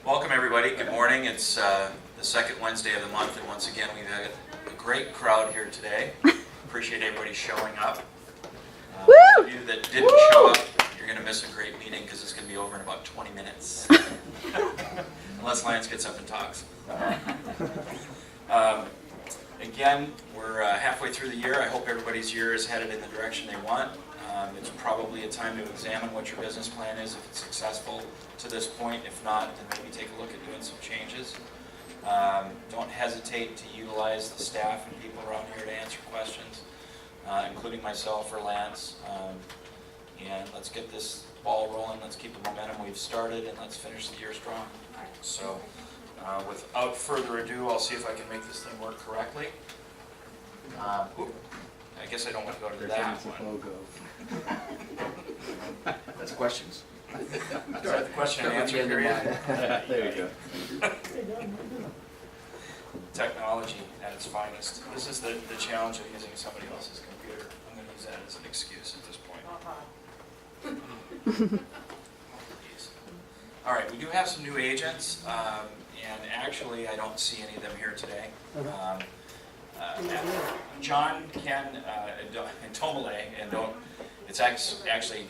Welcome everybody, good morning. It's the second Wednesday of the month, and once again we've had a great crowd here today. Appreciate everybody showing up. Those of you that didn't show up, you're going to miss a great meeting because it's going to be over in about 20 minutes. Unless Lance gets up and talks. Again, we're halfway through the year. I hope everybody's year is headed in the direction they want. It's probably a time to examine what your business plan is, if it's successful to this point. If not, then maybe take a look at doing some changes. Don't hesitate to utilize the staff and people around here to answer questions, including myself or Lance. And let's get this ball rolling. Let's keep the momentum we've started, and let's finish the year strong. So, without further ado, I'll see if I can make this thing work correctly. I guess I don't want to go to that one. That's questions. Is that the question and answer period? There you go. Technology at its finest. This is the challenge of using somebody else's computer. I'm going to use that as an excuse at this point. All right, we do have some new agents, and actually I don't see any of them here today. John, Ken, and Tomale, and it's actually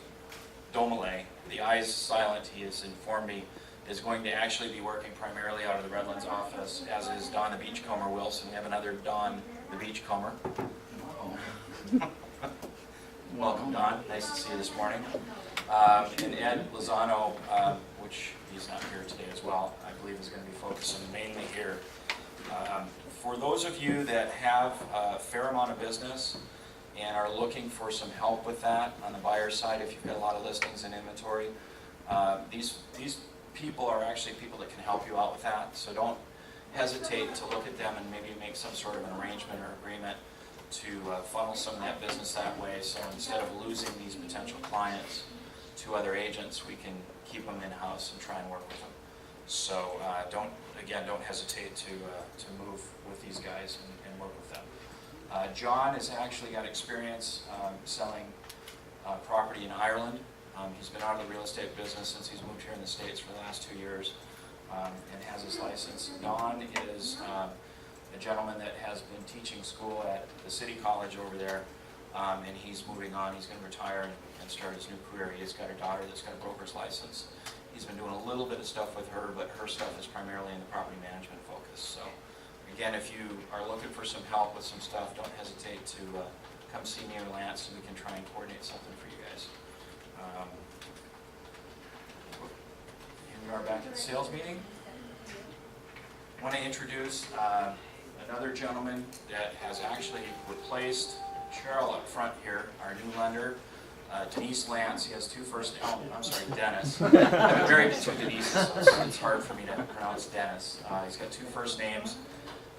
Domale, the I is silent, he has informed me, is going to actually be working primarily out of the Redlands office, as is Don the Beachcomber Wilson. We have another Don the Beachcomber. Welcome, Don. Nice to see you this morning. And Ed Lozano, which he's not here today as well, I believe is going to be focusing mainly here. For those of you that have a fair amount of business and are looking for some help with that on the buyer side, if you've got a lot of listings and inventory, these people are actually people that can help you out with that. So don't hesitate to look at them and maybe make some sort of an arrangement or agreement to funnel some of that business that way. So instead of losing these potential clients to other agents, we can keep them in-house and try and work with them. So don't hesitate to move with these guys and work with them. John has actually got experience selling property in Ireland. He's been out of the real estate business since he's moved here in the States for the last 2 years, and has his license. Don is a gentleman that has been teaching school at the City College over there, and he's moving on. He's going to retire and start his new career. He's got a daughter that's got a broker's license. He's been doing a little bit of stuff with her, but her stuff is primarily in the property management focus. So again, if you are looking for some help with some stuff, don't hesitate to come see me or Lance, and we can try and coordinate something for you guys. Here we are back at the sales meeting. I want to introduce another gentleman that has actually replaced Cheryl up front here, our new lender. Denise Lance. He has two first names. I'm sorry, Dennis. I've been married to two Denises, so it's hard for me to pronounce Dennis. He's got two first names,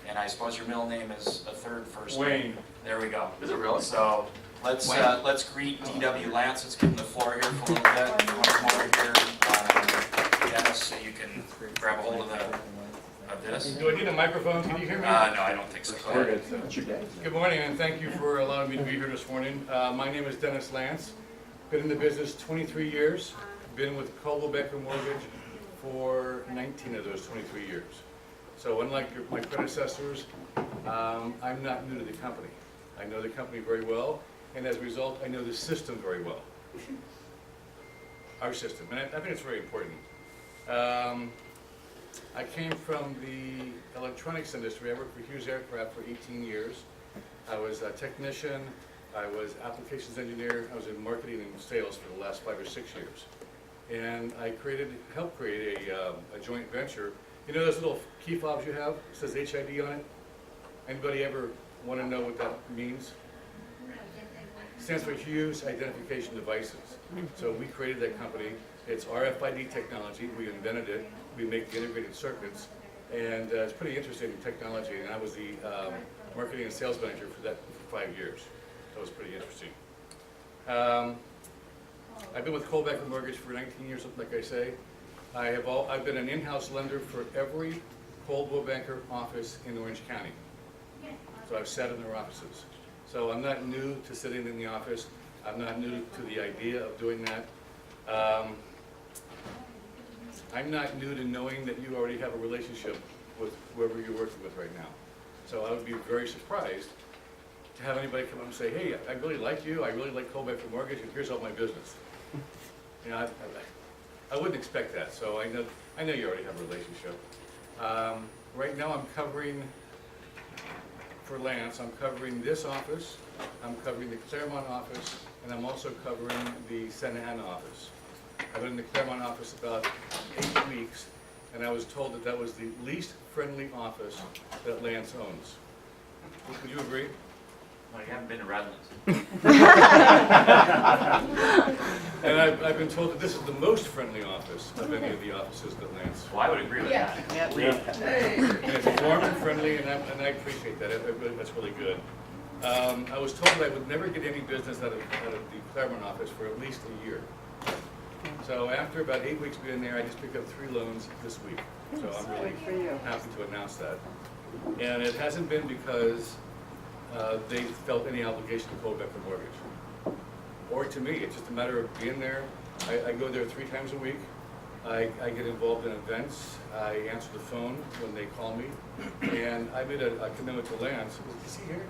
and I suppose your middle name is a third first name. Wayne. There we go. Is it really? So let's greet D.W. Lance. Let's give him the floor here for a little bit. You want to come over here, Dennis, so you can grab a hold of this. Do I need a microphone? Can you hear me? No, I don't think so. Go ahead. Good morning, and thank you for allowing me to be here this morning. My name is Dennis Lance. Been in the business 23 years. Been with Coldwell Banker Mortgage for 19 of those 23 years. So unlike my predecessors, I'm not new to the company. I know the company very well, and as a result, I know the system very well. Our system, and I think it's very important. I came from the electronics industry. I worked for Hughes Aircraft for 18 years. I was a technician, I was applications engineer, I was in marketing and sales for the last 5 or 6 years. And I helped create a joint venture. You know those little key fobs you have? It says HID on it? Anybody ever want to know what that means? It stands for Hughes Identification Devices. So we created that company. It's RFID technology. We invented it. We make the integrated circuits. And it's pretty interesting technology. And I was the marketing and sales manager for that for 5 years. That was pretty interesting. I've been with Coldwell Banker Mortgage for 19 years, like I say. I've been an in-house lender for every Coldwell Banker office in Orange County. So I've sat in their offices. So I'm not new to sitting in the office. I'm not new to the idea of doing that. I'm not new to knowing that you already have a relationship with whoever you're working with right now. So I would be very surprised to have anybody come up and say, hey, I really like you, I really like Coldback for Mortgage, and here's all my business. You know, I wouldn't expect that, so I know you already have a relationship. Right now I'm covering, for Lance, I'm covering this office, I'm covering the Claremont office, and I'm also covering the Santa Ana office. I've been in the Claremont office about 8 weeks, and I was told that that was the least friendly office that Lance owns. Would you agree? Well, you haven't been to Redlands. And I've been told that this is the most friendly office of any of the offices that Lance. Well, I would agree with that. And it's warm and friendly, and I appreciate that. That's really good. I was told that I would never get any business out of the Claremont office for at least a year. So after about 8 weeks being there, I just picked up 3 loans this week. So I'm really happy to announce that. And it hasn't been because they felt any obligation to Coldback for Mortgage. Or to me, it's just a matter of being there. I go there 3 times a week. I get involved in events. I answer the phone when they call me. And I made a commitment to Lance. Is he here?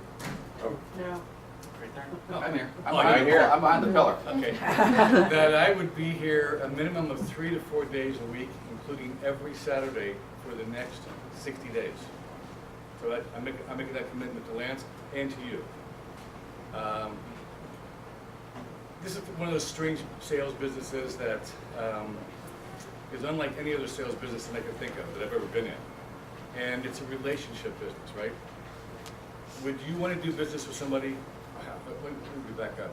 Oh. No. Right there? No. I'm here. Oh, I'm you're here. I'm behind the pillar. Okay. That I would be here a minimum of 3 to 4 days a week, including every Saturday for the next 60 days. So I'm making that commitment to Lance and to you. This is one of those strange sales businesses that is unlike any other sales business that I can think of that I've ever been in. And it's a relationship business, right? Would you want to do business with somebody? Let me back up.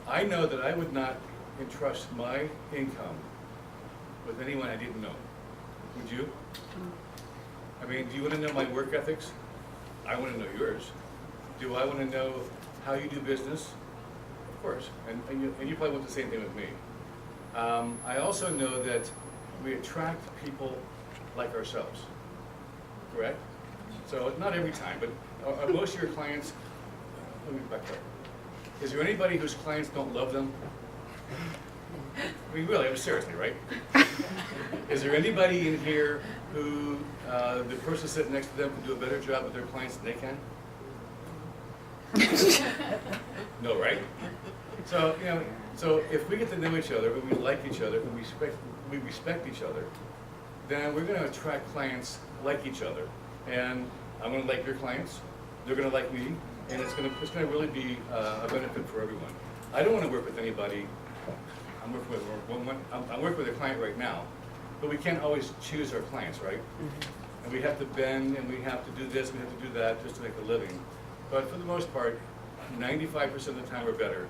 I know that I would not entrust my income with anyone I didn't know. Would you? I mean, do you want to know my work ethics? I want to know yours. Do I want to know how you do business? Of course. And you probably want the same thing with me. I also know that we attract people like ourselves. Correct? So not every time, but are most of your clients, let me back up. Is there anybody whose clients don't love them? I mean, really, seriously, right? Is there anybody in here who the person sitting next to them can do a better job with their clients than they can? No, right? So, you know, so if we get to know each other, and we like each other, and we respect each other, then we're going to attract clients like each other. And I'm going to like your clients, they're going to like me, and it's going to really be a benefit for everyone. I don't want to work with anybody. I'm working with a client right now, but we can't always choose our clients, right? Mm-hmm. And we have to bend, and we have to do this, we have to do that, just to make a living. But for the most part, 95% of the time or better,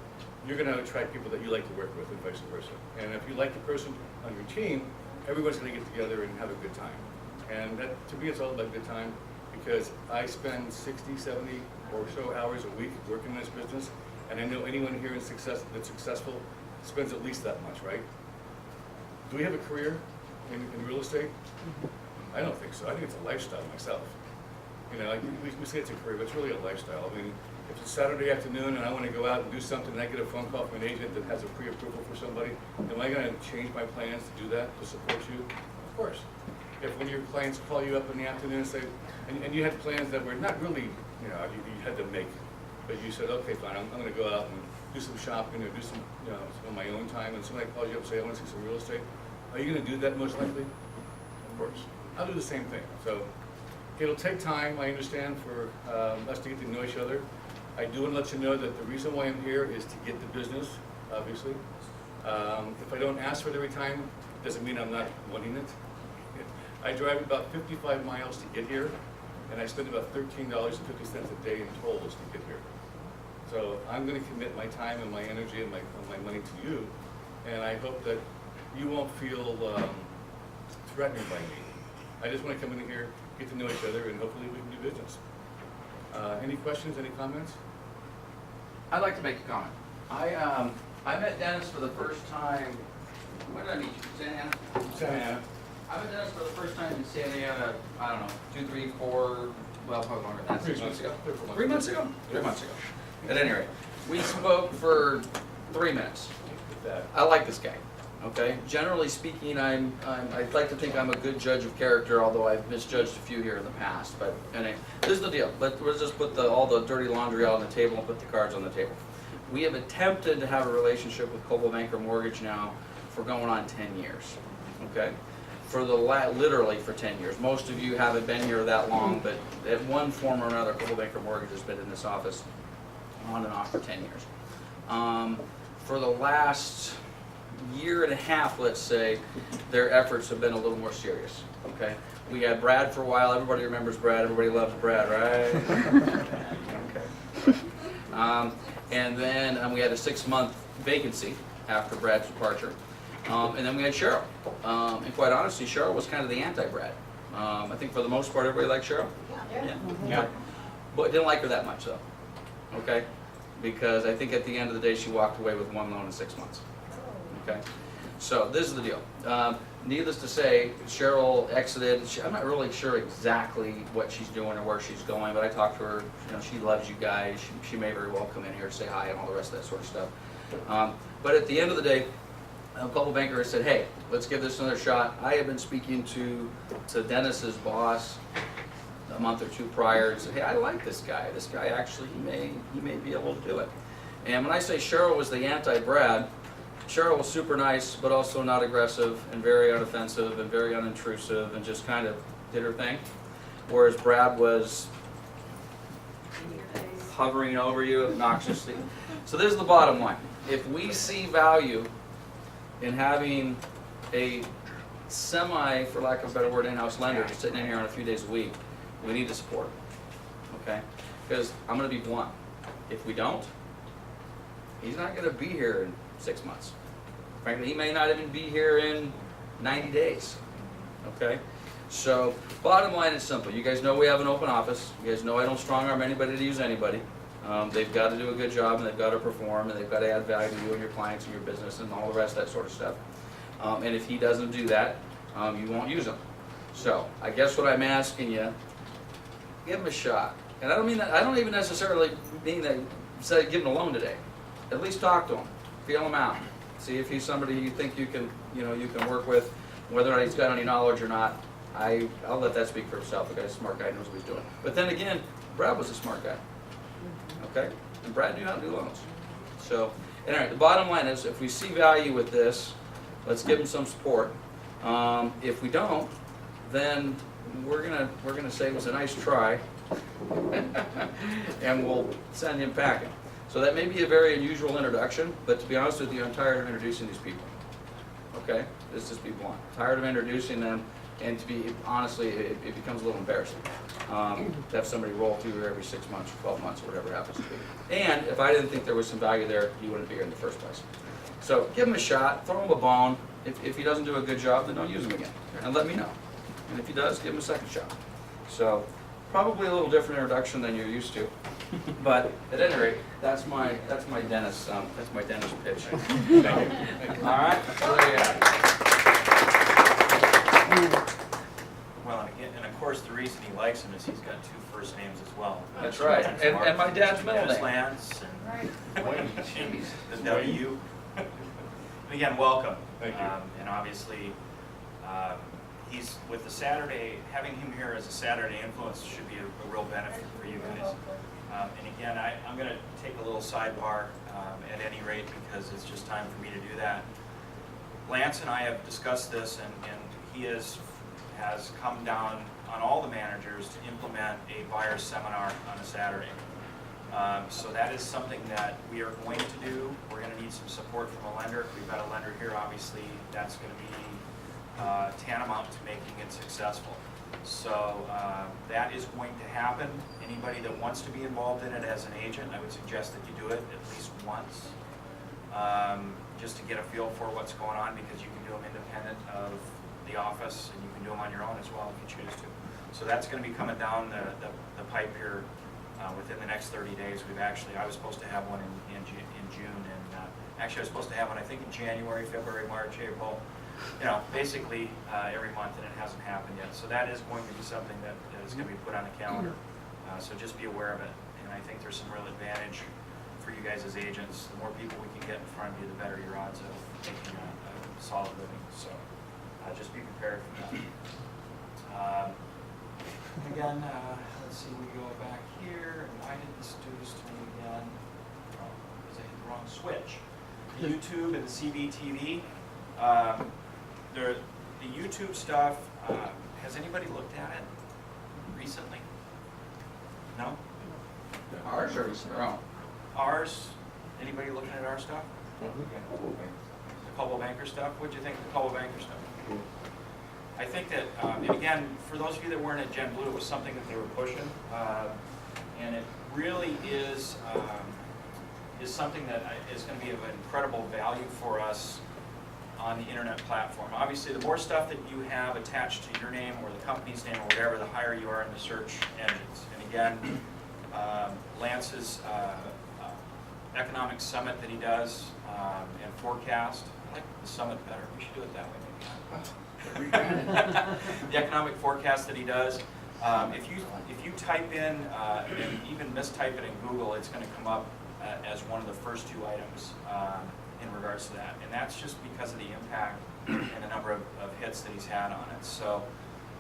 you're going to attract people that you like to work with, and vice versa. And if you like the person on your team, everyone's going to get together and have a good time. And that, to me, it's all about good time, because I spend 60, 70 or so hours a week working in this business, and I know anyone here that's successful spends at least that much, right? Do we have a career in real estate? I don't think so. I think it's a lifestyle myself. You know, we say it's a career, but it's really a lifestyle. I mean, if it's Saturday afternoon and I want to go out and do something and I get a phone call from an agent that has a pre-approval for somebody, am I going to change my plans to do that, to support you? Of course. If when your clients call you up in the afternoon and say, and you had plans that were not really, you know, you had to make, but you said, okay, fine, I'm going to go out and do some shopping or do some, you know, on my own time, and somebody calls you up and say, I want to see some real estate, are you going to do that most likely? Of course. I'll do the same thing. So it'll take time, I understand, for us to get to know each other. I do want to let you know that the reason why I'm here is to get the business, obviously. If I don't ask for it every time, it doesn't mean I'm not wanting it. I drive about 55 miles to get here, and I spend about $13.50 a day in tolls to get here. So I'm going to commit my time and my energy and my money to you, and I hope that you won't feel threatened by me. I just want to come in here, get to know each other, and hopefully we can do business. Any questions, any comments? I'd like to make a comment. I met Dennis for the first time, when did I meet you? Santa Ana? Santa Ana. I met Dennis for the first time in Santa Ana, I don't know, 2, 3, 4, well, probably longer than that, 6 months ago. 3 months ago? 3 months ago. At any rate, we spoke for 3 minutes. I like this guy. Okay, generally speaking, I'd like to think I'm a good judge of character, although I've misjudged a few here in the past. But anyway, this is the deal. Let's just put all the dirty laundry out on the table and put the cards on the table. We have attempted to have a relationship with Coldwell Banker Mortgage now for going on 10 years. Okay, for literally for 10 years. Most of you haven't been here that long, but at one form or another, Coldwell Banker Mortgage has been in this office on and off for 10 years. For the last year and a half, let's say, their efforts have been a little more serious. Okay, we had Brad for a while. Everybody remembers Brad. Everybody loves Brad, right? Okay. And then we had a 6-month vacancy after Brad's departure. And then we had Cheryl. And quite honestly, Cheryl was kind of the anti-Brad. I think for the most part, everybody liked Cheryl. Yeah. But didn't like her that much, though. Okay? Because I think at the end of the day, she walked away with 1 loan in 6 months. Okay? So this is the deal. Needless to say, Cheryl exited. I'm not really sure exactly what she's doing or where she's going, but I talked to her. You know, she loves you guys. She may very well come in here to say hi and all the rest of that sort of stuff. But at the end of the day, Coldwell Banker said, hey, let's give this another shot. I have been speaking to Dennis's boss a month or two prior and said, hey, I like this guy. This guy actually, he may be able to do it. And when I say Cheryl was the anti-Brad, Cheryl was super nice, but also not aggressive and very unoffensive and very unintrusive and just kind of did her thing. Whereas Brad was hovering over you obnoxiously. So this is the bottom line. If we see value in having a semi, for lack of a better word, in-house lender just sitting in here on a few days a week, we need to support him. Okay? Because I'm going to be blunt. If we don't, he's not going to be here in 6 months. Frankly, he may not even be here in 90 days. Okay? So, bottom line is simple. You guys know we have an open office. You guys know I don't strong arm anybody to use anybody. They've got to do a good job, and they've got to perform, and they've got to add value to you and your clients and your business and all the rest of that sort of stuff. And if he doesn't do that, you won't use him. So, I guess what I'm asking you, give him a shot. And I don't mean that. I don't even necessarily mean that. Say, give him a loan today. At least talk to him, feel him out, see if he's somebody you think you can work with, whether or not he's got any knowledge or not. I'll let that speak for himself. The guy's a smart guy, knows what he's doing. But then again, Brad was a smart guy. Okay, and Brad knew how to do loans. So, anyway, the bottom line is, if we see value with this, let's give him some support. If we don't, then we're gonna say it was a nice try, and we'll send him packing. So that may be a very unusual introduction, but to be honest with you, I'm tired of introducing these people. Okay, let's just be blunt. Tired of introducing them, and to be honestly, it becomes a little embarrassing to have somebody roll through here every 6 months or 12 months or whatever it happens to be. And if I didn't think there was some value there, you wouldn't be here in the first place. So give him a shot, throw him a bone. If he doesn't do a good job, then don't use him again, and let me know. And if he does, give him a second shot. So probably a little different introduction than you're used to, but at any rate, that's my Dennis pitch. Thank you. All right, so there you have it. Well, and of course, the reason he likes him is he's got 2 first names as well. That's right, and my dad's middle Dennis name. Lance and Wayne. the W. And again, welcome. Thank you. And obviously, he's with the Saturday, having him here as a Saturday influence should be a real benefit for you guys. And again, I'm going to take a little sidebar at any rate, because it's just time for me to do that. Lance and I have discussed this, and he has come down on all the managers to implement a buyer's seminar on a Saturday. So that is something that we are going to do. We're going to need some support from a lender. If we've got a lender here, obviously that's going to be tantamount to making it successful. So that is going to happen. Anybody that wants to be involved in it as an agent, I would suggest that you do it at least once, just to get a feel for what's going on, because you can do them independent of the office, and you can do them on your own as well if you choose to. So that's going to be coming down the pipe here within the next 30 days. I was supposed to have one in June, and actually I was supposed to have one, I think, in January, February, March, April, basically every month, and it hasn't happened yet. So that is going to be something that is going to be put on the calendar. So just be aware of it. And I think there's some real advantage for you guys as agents. The more people we can get in front of you, the better your odds of making a solid living. So just be prepared for that. Again, let's see, we go back here. Why did this do this to me again? Oh, because I hit the wrong switch. The YouTube and the CBTV. The YouTube stuff, has anybody looked at it recently? No? Ours or your own? Ours? Anybody looking at our stuff? The Coldwell Banker stuff? What'd you think of the Coldwell Banker stuff? I think that, and again, for those of you that weren't at Gen Blue, it was something that they were pushing, and it really is something that is going to be of incredible value for us on the internet platform. Obviously, the more stuff that you have attached to your name or the company's name or whatever, the higher you are in the search engines. And again, Lance's economic summit that he does and forecast, I like the summit better. We should do it that way maybe. The economic forecast that he does. If you type in and even mistype it in Google, it's going to come up as one of the first two items in regards to that. And that's just because of the impact and the number of hits that he's had on it. So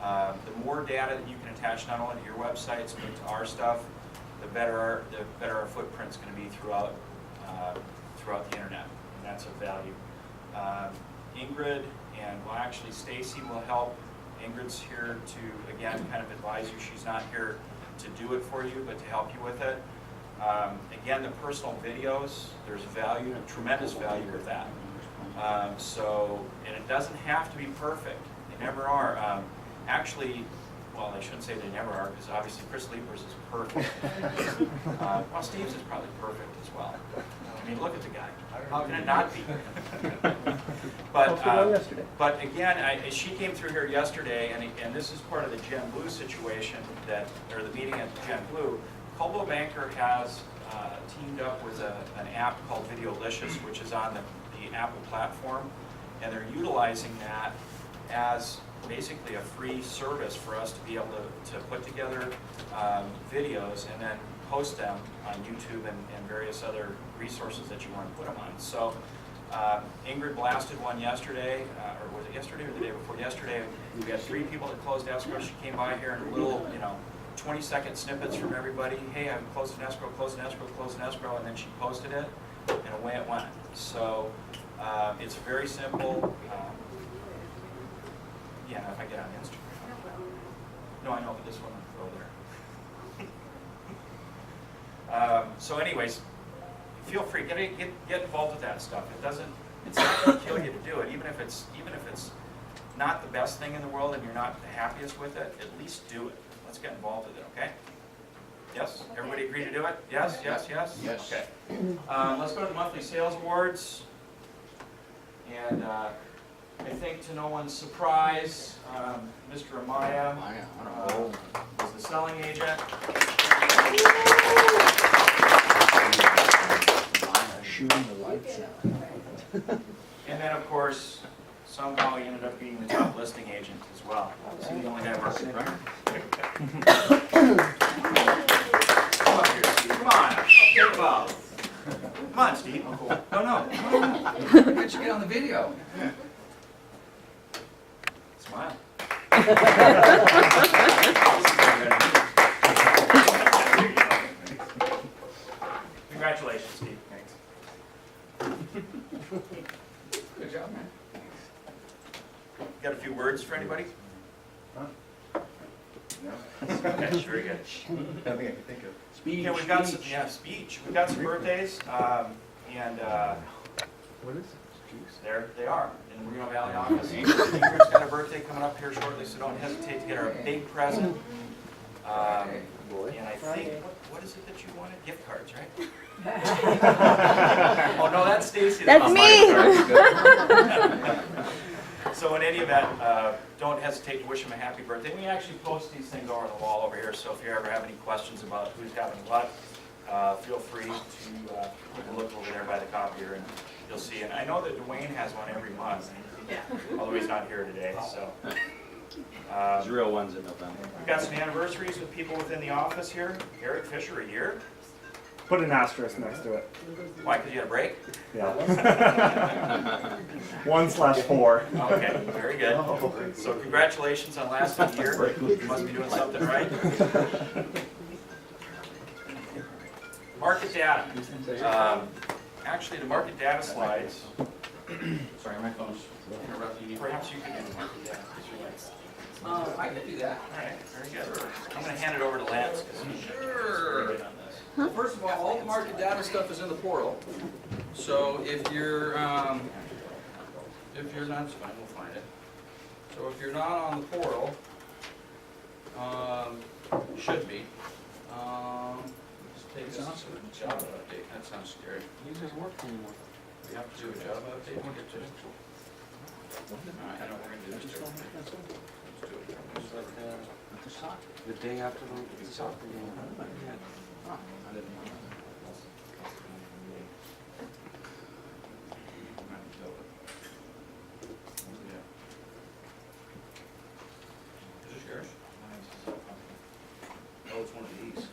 the more data that you can attach not only to your websites but to our stuff, the better our footprint's going to be throughout the internet. And that's of value. Ingrid and, well, actually Stacy will help. Ingrid's here to, again, kind of advise you. She's not here to do it for you, but to help you with it. Again, the personal videos, there's value, tremendous value with that. And it doesn't have to be perfect. They never are. Actually, well, I shouldn't say they never are, because obviously Chris Leeper's is perfect. Well, Steve's is probably perfect as well. I mean, look at the guy. How can it not be? But again, she came through here yesterday, and this is part of the Gen Blue situation, or the meeting at Gen Blue. Coldwell Banker has teamed up with an app called Videolicious, which is on the Apple platform, and they're utilizing that as basically a free service for us to be able to put together videos and then post them on YouTube and various other resources that you want to put them on. So Ingrid blasted one yesterday, or was it yesterday or the day before yesterday? We had 3 people that closed escrow. She came by here and little, 20-second snippets from everybody. Hey, I've closed an escrow, closed an escrow, closed an escrow, and then she posted it, and away it went. So it's very simple. Yeah, if I get on Instagram. No, I know, but this one will go there. So anyways, feel free, get involved with that stuff. It's not going to kill you to do it, even if it's not the best thing in the world and you're not the happiest with it, at least do it. Let's get involved with it, okay? Yes? Everybody agree to do it? Yes, yes, yes? Yes. Okay. Let's go to the monthly sales awards. And I think to no one's surprise, Mr. Amaya was the selling agent. Shooting the lights out. And then, of course, somehow he ended up being the top listing agent as well. So he only got working, right? Come up here, Steve. Come on. Take a bow. Come on, Steve. Oh, cool. No. Look at you get on the video. Smile. Congratulations, Steve. Thanks. Good job, man. Got a few words for anybody? No? Okay, very good. Nothing I can think of. Speech. Yeah, we've got some, speech. We've got some birthdays, and What is it? Juice? there they are in the Moreno Valley office. Ingrid's got a birthday coming up here shortly, so don't hesitate to get her a big present. And I think, what is it that you wanted? Gift cards, right? Oh, no, that's Stacy. That's me. So in any event, don't hesitate to wish him a happy birthday. We actually post these things over the wall over here, so if you ever have any questions about who's having what, feel free to look over there by the copier and you'll see. And I know that Dwayne has one every month, although he's not here today. So There's real ones in November. we've got some anniversaries with people within the office here. Eric Fisher, a year. Put an asterisk next to it. Why, because you had a break? Yeah. 1/4. Okay, very good. So congratulations on lasting a year. You must be doing something right. Market data. Actually, the market data slides, Sorry, my phone's interrupting you. perhaps you could do the market data. I can do that. All right, very good. I'm going to hand it over to Lance because he's Sure. really good on this. Well, first of all the market data stuff is in the portal. So if you're not, it's fine, we'll find it. So if you're not on the portal, you should be. Just take this as a job update. That sounds scary. He doesn't work anymore. We have to do a job update. We'll get to it. All right, I know we're gonna do this too. Let's do it. The day after the soccer game. I didn't want that. Is this yours? Oh, it's one of these.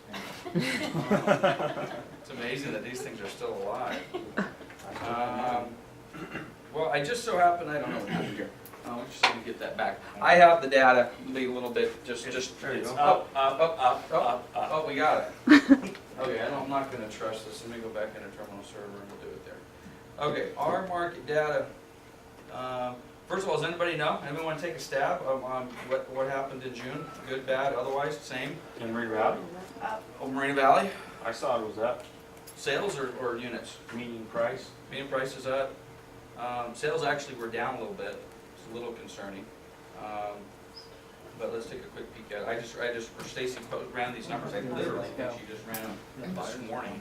It's amazing that these things are still alive. Well, I just so happen, I don't know what happened here. We just need to get that back. I have the data, be a little bit, just, There you it's go. up. Up. Oh, we got it. Okay, I'm not gonna trust this. Let me go back into terminal server and we'll do it there. Okay, our market data. First of all, does anybody know? Anyone want to take a stab on what happened in June? Good, bad, otherwise, same? In Moreno Valley? Oh, Moreno Valley? I saw it was up. Sales or units? Median price. Median price is up. Sales actually were down a little bit. It's a little concerning. But let's take a quick peek at it. For Stacy ran these numbers. I literally think she just ran them this morning.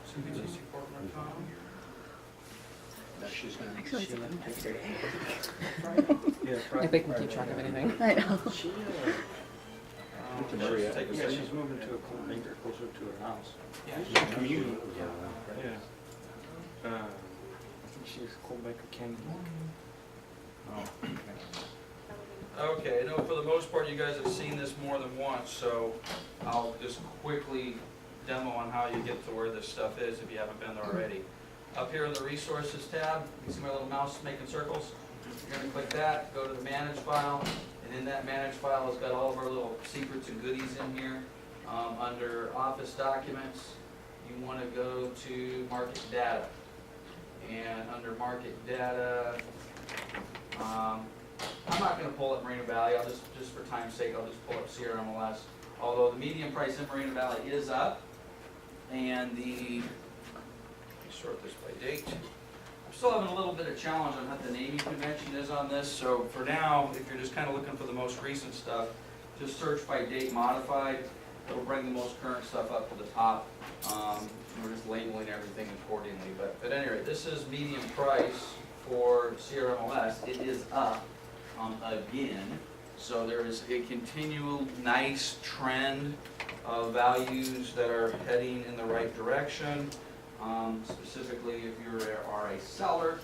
CBGCcorp.com. Actually, it's on yesterday. Yeah, I think we keep track of anything. I know. Let's take a Yeah, second. she's moving to a acre closer to her house. Yeah. Community. Yeah. I think she's called back a candy. Okay, I know for the most part you guys have seen this more than once, so I'll just quickly demo on how you get to where this stuff is if you haven't been there already. Up here in the resources tab, you see my little mouse making circles? You're going to click that, go to the manage file, and in that manage file it's got all of our little secrets and goodies in here. Under office documents, you want to go to market data. And under market data, I'm not going to pull up Moreno Valley. I'll just for time's sake, I'll just pull up CRMLS. Although the median price in Moreno Valley is up, and let me sort this by date. I'm still having a little bit of challenge on what the naming convention is on this. So for now, if you're just kind of looking for the most recent stuff, just search by date modified. It'll bring the most current stuff up to the top. We're just labeling everything accordingly. But at any rate, this is median price for CRMLS. It is up again. So there is a continual nice trend of values that are heading in the right direction. Specifically, if you are a seller,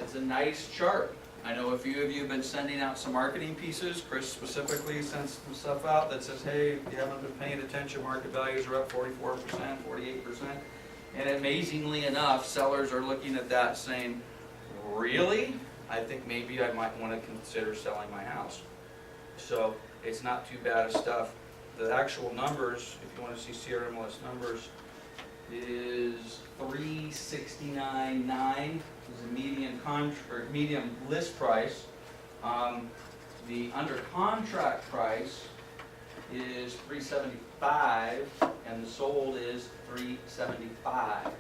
it's a nice chart. I know a few of you have been sending out some marketing pieces. Chris specifically sends some stuff out that says, hey, if you haven't been paying attention, market values are up 44%, 48%. And amazingly enough, sellers are looking at that saying, really? I think maybe I might want to consider selling my house. So it's not too bad of stuff. The actual numbers, if you want to see CRMLS numbers, is 369.9 is the median list price. The under contract price is 375, and the sold is 375.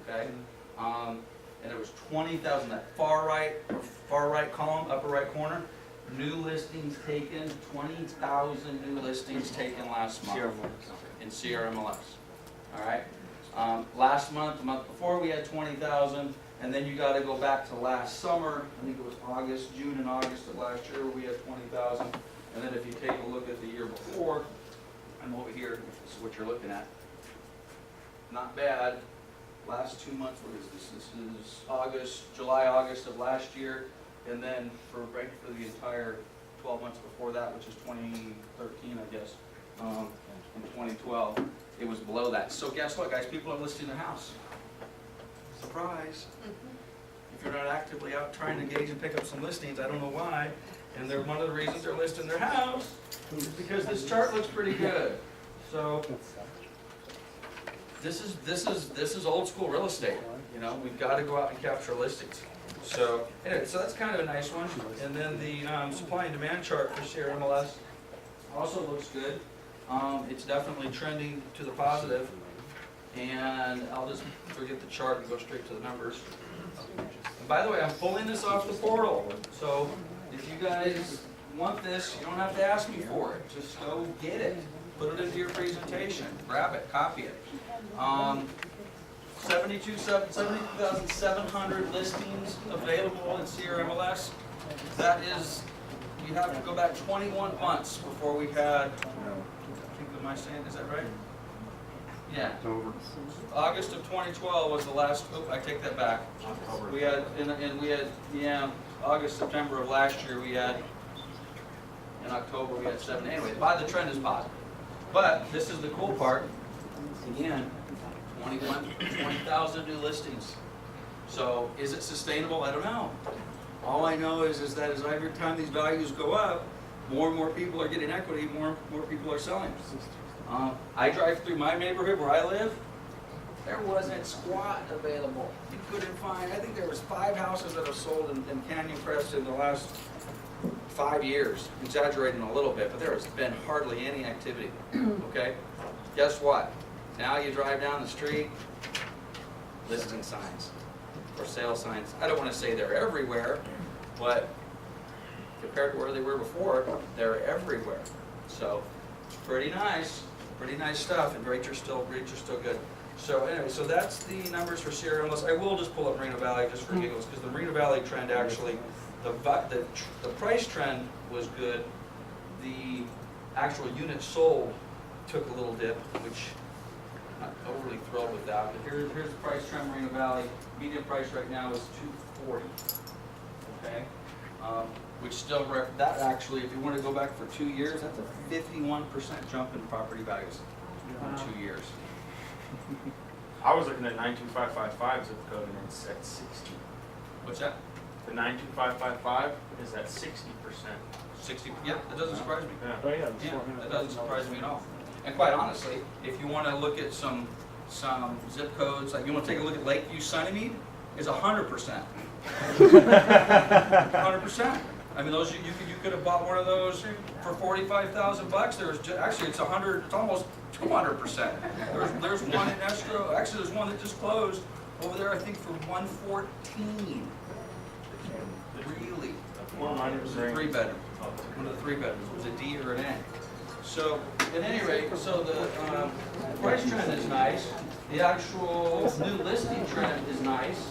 Okay, and it was 20,000. That far right column, upper right corner. New listings taken, 20,000 new listings taken last month in CRMLS. All right. Last month, the month before, we had 20,000, and then you got to go back to last summer. I think it was June and August of last year where we had 20,000. And then if you take a look at the year before, I'm over here. This is what you're looking at. Not bad. Last 2 months, what is this? This is July, August of last year, and then for the entire 12 months before that, which is 2013, I guess, and 2012. it was below that. So guess what, guys? People are listing their house. Surprise. If you're not actively out trying to engage and pick up some listings, I don't know why, and they're one of the reasons they're listing their house is because this chart looks pretty good. So this is old school real estate. You know, we've got to go out and capture listings. So anyway, so that's kind of a nice one. And then the supply and demand chart for Sierra MLS also looks good. It's definitely trending to the positive. And I'll just forget the chart and go straight to the numbers. And by the way, I'm pulling this off the portal. So if you guys want this, you don't have to ask me for it. Just go get it. Put it into your presentation. Grab it. Copy it. 72,700 listings available in Sierra MLS. That is, you have to go back 21 months before we had, I think, am I saying, is that right? Yeah. August of 2012 was the last, I take that back. We had, and we had, yeah, August, September of last year, we had, in October, we had 7. Anyway, the trend is positive. But this is the cool part. Again, 20,000 new listings. So is it sustainable? I don't know. All I know is that as every time these values go up, more and more people are getting equity, more people are selling. I drive through my neighborhood where I live. There wasn't squat available. You couldn't find, I think there was 5 houses that have sold in Canyon Crest in the last 5 years. Exaggerating a little bit, but there has been hardly any activity. Okay? Guess what? Now you drive down the street, listing signs or sale signs. I don't want to say they're everywhere, but compared to where they were before, they're everywhere. So pretty nice stuff, and rates are still good. So anyway, so that's the numbers for Sierra MLS. I will just pull up Moreno Valley just for giggles, because the Moreno Valley trend actually, the price trend was good. The actual units sold took a little dip, which I'm not overly thrilled with that. But here's the price trend Moreno Valley. Median price right now is $240. Okay, which still that actually, if you want to go back for 2 years, that's a 51% jump in property values in 2 years. I was looking at 92555 zip code and it's at 60. What's that? The 92555 is at 60%. 60. Yeah, that doesn't surprise me. Yeah. Oh, yeah. Yeah, that doesn't surprise me at all. And quite honestly, if you want to look at some zip codes, like you want to take a look at Lakeview Sunnymead, is 100%. 100%. I mean, those you could have bought one of those for $45,000. There's actually it's 100. It's almost 200%. There's one in escrow. Actually, there's one that just closed over there. I think for 114. Really? It was a 3-bedroom. One of the 3-bedrooms. It was a D or an A. So, at any rate, so the price trend is nice. The actual new listing trend is nice.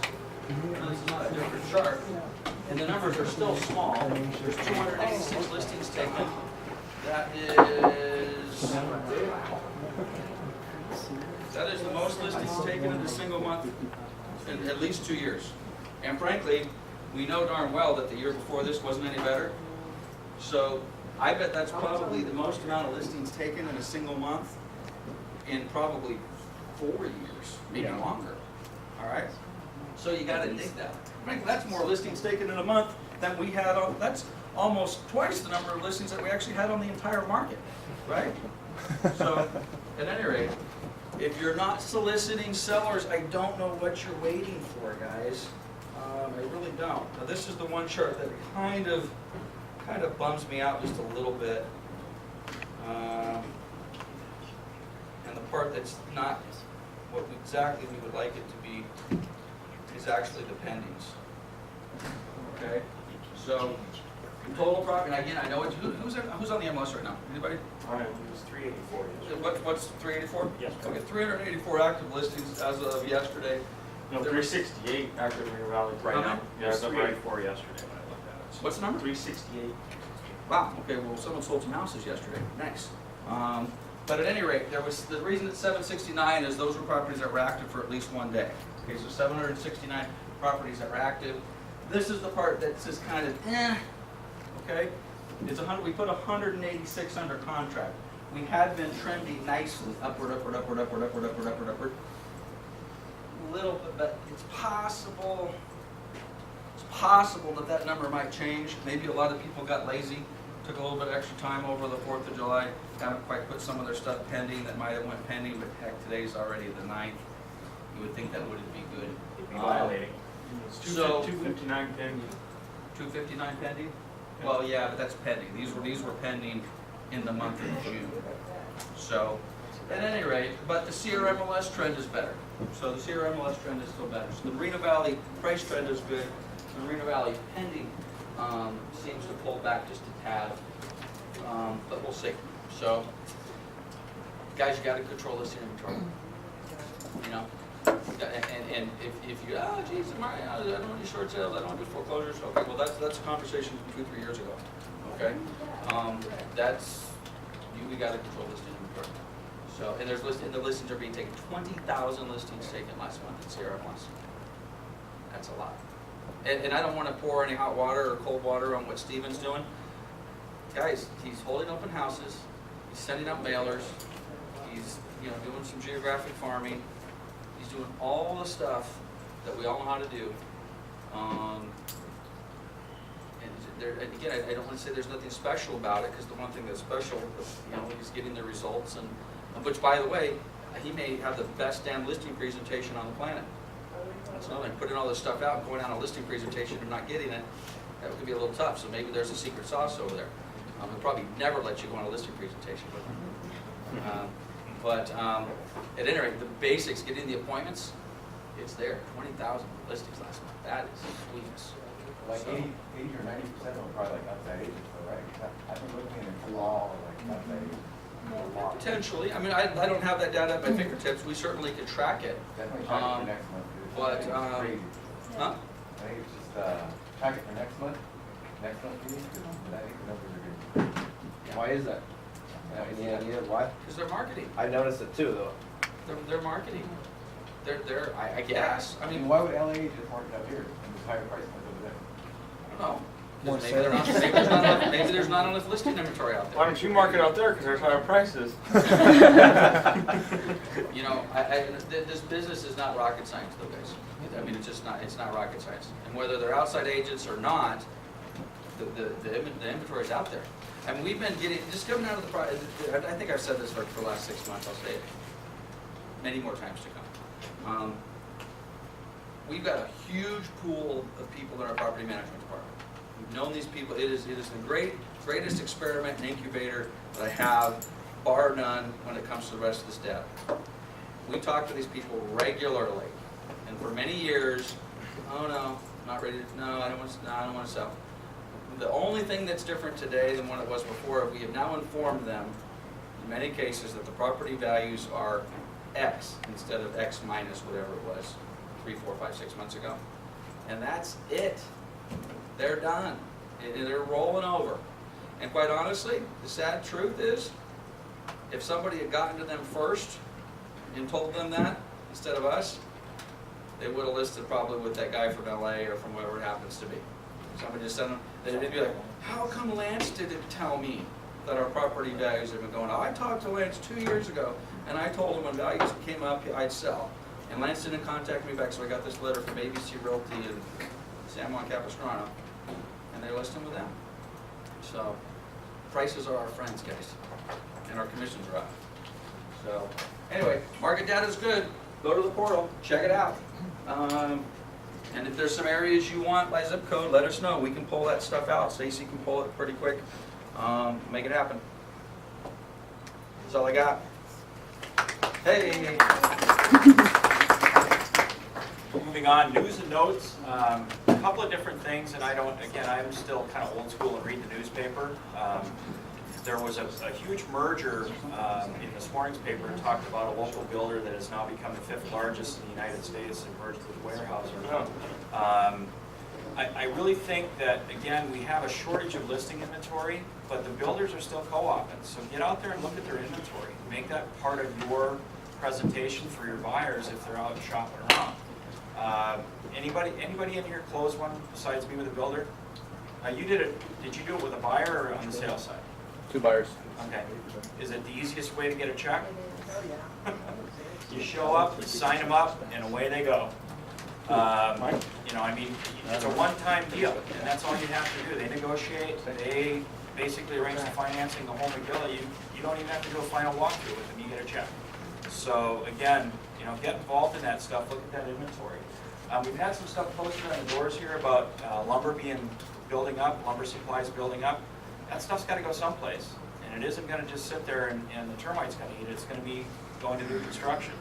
This is not a different chart. And the numbers are still small. There's 286 listings taken. That is the most listings taken in a single month in at least 2 years. And frankly, we know darn well that the year before this wasn't any better. So I bet that's probably the most amount of listings taken in a single month in probably 4 years, maybe longer. All right? So you got to dig that. Frankly, that's more listings taken in a month than we had on, that's almost twice the number of listings that we actually had on the entire market, right? So, at any rate, if you're not soliciting sellers, I don't know what you're waiting for, guys. I really don't. Now, this is the one chart that kind of bums me out just a little bit. And the part that's not what exactly we would like it to be is actually the pendings. Okay? So, total property, and again, I know it's, who's on the MLS right now? Anybody? It was 384 yesterday. What's 384? Yes. Okay, 384 active listings as of yesterday. No, 368 active in Moreno Valley right now. Yeah, it was 384 yesterday when I looked at it. So What's the number? 368. Wow, okay, well, someone sold some houses yesterday. Nice. But at any rate, there was, the reason it's 769 is those were properties that were active for at least 1 day. Okay, so 769 properties that were active. This is the part that's just kind of, okay? It's 100, we put 186 under contract. we had been trending nicely, upward, upward, upward, upward, upward, upward, upward, upward. A little bit, but it's possible that that number might change. Maybe a lot of people got lazy, took a little bit extra time over the 4th of July, haven't quite put some of their stuff pending that might have went pending, but heck, today's already the 9th. You would think that wouldn't be good. You'd be violating. It's So- 259 pending. 259 pending? Well, yeah, but that's pending. These were pending in the month of June. So, at any rate, but the CRMLS trend is better. So the CRMLS trend is still better. So the Moreno Valley price trend is good. The Moreno Valley pending seems to pull back just a tad, but we'll see. So, guys, you got to control this inventory. You know, and if you geez, I don't want any short sales, I don't want to do foreclosures. Okay, well that's a conversation from 2-3 years ago. Okay, we got to control this inventory. So, and the listings are being taken. 20,000 listings taken last month in CRMLS. That's a lot. And I don't want to pour any hot water or cold water on what Steven's doing. Guys, he's holding open houses. He's sending out mailers. He's doing some geographic farming. He's doing all the stuff that we all know how to do. And again, I don't want to say there's nothing special about it, because the one thing that's special, he's getting the results, and which, by the way, he may have the best damn listing presentation on the planet. That's another thing. Putting all this stuff out and going on a listing presentation and not getting it, that could be a little tough. So maybe there's a secret sauce over there. He'll probably never let you go on a listing presentation with him. But at any rate, the basics, getting the appointments, it's there. 20,000 listings last month. That is sweetness. Like 80 or 90% of them are probably like outside agents, though, right? I've been looking at the law, like outside agents. Potentially. I mean, I don't have that data at my fingertips. We certainly could track it. Definitely track it for next month. Too. But, I think it's crazy. Huh? I think it's just track it for next month meeting, because I think the numbers are good. Why is that? Any idea why? Because they're marketing. I noticed it too, though. They're marketing. I guess. I mean, why would LA just market up here and just higher price points over there? I don't know. More Maybe there's not enough listing inventory out there. Why don't you market out there, because there's higher prices? This business is not rocket science, though, guys. I mean, it's not rocket science. And whether they're outside agents or not, the inventory is out there. And we've been getting, just coming out of I think I've said this for the last 6 months, I'll say it many more times to come. We've got a huge pool of people in our property management department. We've known these people. It is the greatest experiment and incubator that I have, bar none, when it comes to the rest of the staff. We talk to these people regularly, and for many years, oh no, not ready to, no, I don't want to sell. The only thing that's different today than what it was before, we have now informed them, in many cases, that the property values are X instead of X minus whatever it was 3, 4, 5, 6 months ago. And that's it. They're done. They're rolling over. And quite honestly, the sad truth is, if somebody had gotten to them first and told them that instead of us, they would have listed probably with that guy from LA or from wherever it happens to be. Somebody just sent them, they'd be like, how come Lance didn't tell me that our property values have been going up? I talked to Lance 2 years ago, and I told him when values came up, I'd sell. And Lance didn't contact me back, so I got this letter from ABC Realty and San Juan Capistrano, and they're listing with them. So, prices are our friends, guys, and our commissions are up. So, anyway, market data is good. Go to the portal, check it out. And if there's some areas you want by zip code, let us know. We can pull that stuff out. Stacy can pull it pretty quick. Make it happen. That's all I got. Hey! Moving on, news and notes. A couple of different things, and I'm still kind of old school and read the newspaper. There was a huge merger in this morning's paper. It talked about a local builder that has now become the 5th largest in the United States and merged with Weyerhaeuser. I really think that, again, we have a shortage of listing inventory, but the builders are still co-oping. So get out there and look at their inventory. Make that part of your presentation for your buyers if they're out shopping around. Anybody in here close one besides me with a builder? You did it. Did you do it with a buyer or on the sales side? 2 buyers. Okay. Is it the easiest way to get a check? You show up, you sign them up, and away they go. You know, I mean, it's a one-time deal, and that's all you have to do. They negotiate, they basically arrange the financing, the whole McGill. You don't even have to do a final walkthrough with them, you get a check. So again, you know, get involved in that stuff, look at that inventory. We've had some stuff posted on the doors here about lumber building up, lumber supplies building up. That stuff's got to go someplace, and it isn't going to just sit there and the termites going to eat it. It's going to be going to new construction.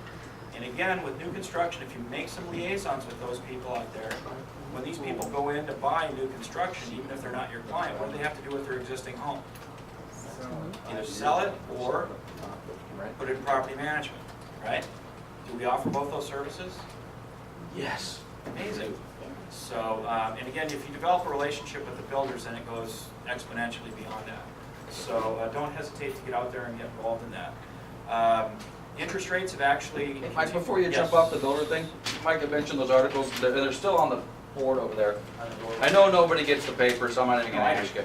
And again, with new construction, if you make some liaisons with those people out there, when these people go in to buy new construction, even if they're not your client, what do they have to do with their existing home? Either sell it or put it in property management, right? Do we offer both those services? Yes. Amazing. So, and again, if you develop a relationship with the builders, then it goes exponentially beyond that. So don't hesitate to get out there and get involved in that. Interest rates have actually... Hey, Mike, before you Yes. jump off the builder thing, Mike had mentioned those articles, they're still on the board over there. I know nobody gets the paper, so I'm not even gonna ask you.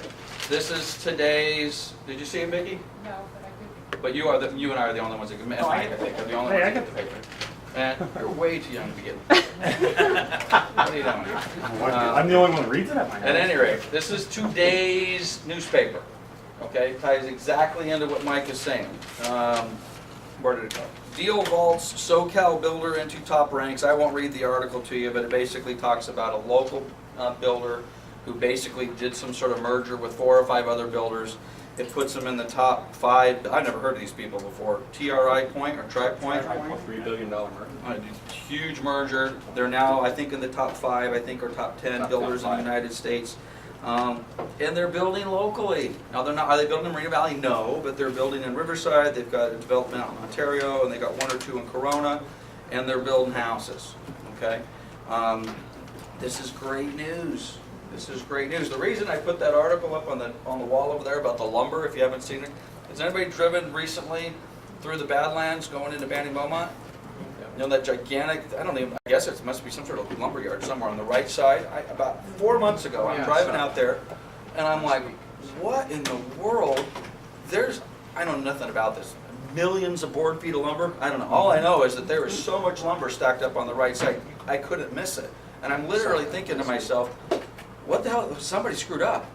This is today's, did you see it, Mickey? No, but I could. But you and I are the only ones that can, and Mike, I think, are the only ones that get the paper. And you're way too young to get it. What are you doing here? I'm the only one that reads it at my house. At any rate, this is today's newspaper, okay? Ties exactly into what Mike is saying. Where did it go? Deal vaults SoCal builder into top ranks. I won't read the article to you, but it basically talks about a local builder who basically did some sort of merger with 4 or 5 other builders. It puts them in the top 5. I've never heard of these people before. TRI Point or Tri Point? $3 billion merger. Huge merger. They're now, I think, in the top 5, I think, or top 10 builders in the United States. And they're building locally. Now, they're not. Are they building in Moreno Valley? No, but they're building in Riverside. They've got a development out in Ontario, and they got 1 or 2 in Corona, and they're building houses. Okay, this is great news. This is great news. The reason I put that article up on the wall over there about the lumber, if you haven't seen it, has anybody driven recently through the Badlands going into Banning Beaumont? You know that gigantic, I guess it must be some sort of lumber yard somewhere on the right side. About 4 months ago, I'm driving out there, and I'm like, what in the world? I know nothing about this. Millions of board feet of lumber? I don't know. All I know is that there is so much lumber stacked up on the right side, I couldn't miss it. And I'm literally thinking to myself, what the hell, somebody screwed up.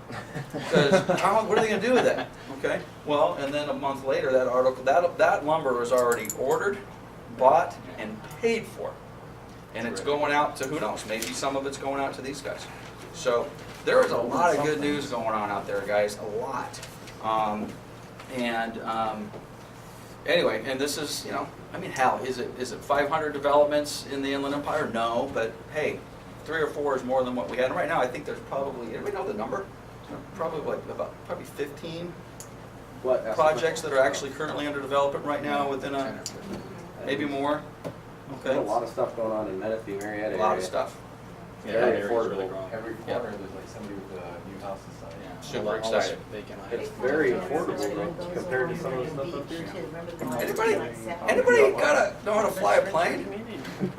Because what are they going to do with that? Okay, well, and then a month later, that article, that lumber was already ordered, bought, and paid for. And it's going out to, who knows, maybe some of it's going out to these guys. So there is a lot of good news going on out there, guys, a lot. Anyway, and this is, you know, I mean, hell, is it 500 developments in the Inland Empire? No, but hey, 3 or 4 is more than what we had. And right now, I think there's probably, anybody know the number? Probably 15 projects that are actually currently under development right now within a, maybe more. There's Okay, a lot of stuff going on in Menifee, Marietta area. a lot of stuff. Very Yeah, affordable. Every corner, there's like somebody with a new house inside. Super excited. It's very affordable compared to some of the stuff up here. Anybody know how to fly a plane?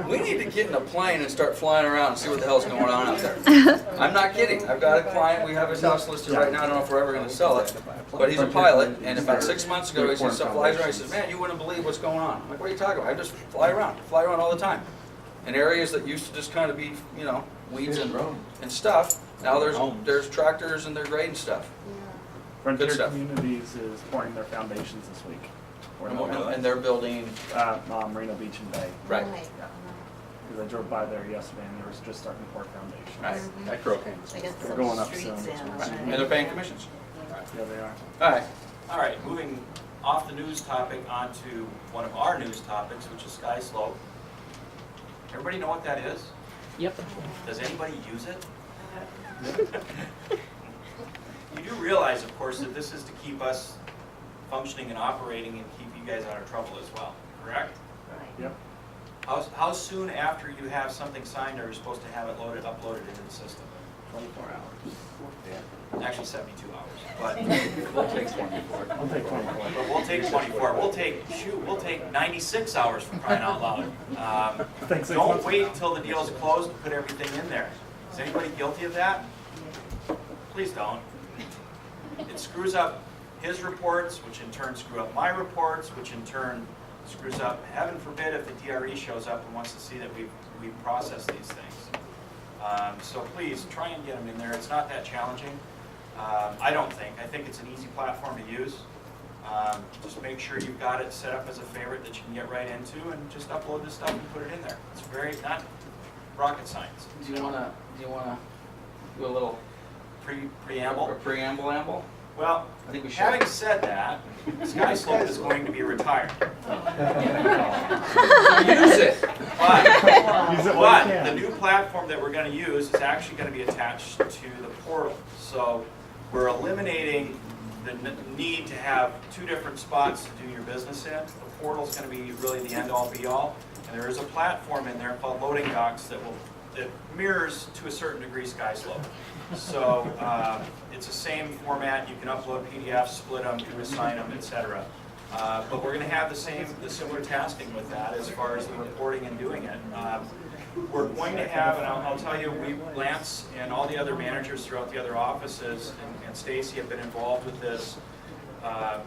We need to get in a plane and start flying around and see what the hell's going on out there. I'm not kidding. I've got a client, we have his house listed right now, I don't know if we're ever gonna sell it, but he's a pilot, and about 6 months ago, he said, flies around, he says, man, you wouldn't believe what's going on. I'm like, what are you talking about? I just fly around all the time. In areas that used to just kind of be, you know, weeds and stuff, now there's tractors and they're grading stuff. Frontier Good stuff. Communities is pouring their foundations this week. And they're building, Marina Beach and Bay. right, Because I drove by there yesterday and they were just starting to pour foundations. right, That crow came. They're going up soon. and they're paying commissions. Yeah, they are. All right, moving off the news topic onto one of our news topics, which is Sky Slope. Everybody know what that is? Yep. Does anybody use it? You do realize, of course, that this is to keep us functioning and operating and keep you guys out of trouble as well, correct? Yep. How soon after you have something signed are you supposed to have it uploaded into the system? 24 hours. Actually 72 hours, but We'll take 24. but we'll take 24. We'll take 96 hours for crying out loud. Thanks, Don't wait until the deal's closed to put everything in there. Is anybody guilty of that? Please don't. It screws up his reports, which in turn screw up my reports, which in turn screws up, heaven forbid, if the DRE shows up and wants to see that we process these things. So please, try and get them in there. It's not that challenging. I don't think. I think it's an easy platform to use. Just make sure you've got it set up as a favorite that you can get right into, and just upload this stuff and put it in there. It's very, not rocket science. Do you wanna do a little Preamble? preamble? Well, I think we should. having said that, Sky Slope is going to be retired. Use it. But the new platform that we're going to use is actually going to be attached to the portal. So we're eliminating the need to have two different spots to do your business in. The portal is going to be really the end-all be-all. And there is a platform in there called Loading Docks that mirrors to a certain degree Sky Slope. So it's the same format. You can upload PDFs, split them, assign them, etc. But we're going to have the similar tasking with that as far as the reporting and doing it. We're going to have, and I'll tell you, Lance and all the other managers throughout the other offices and Stacy have been involved with this.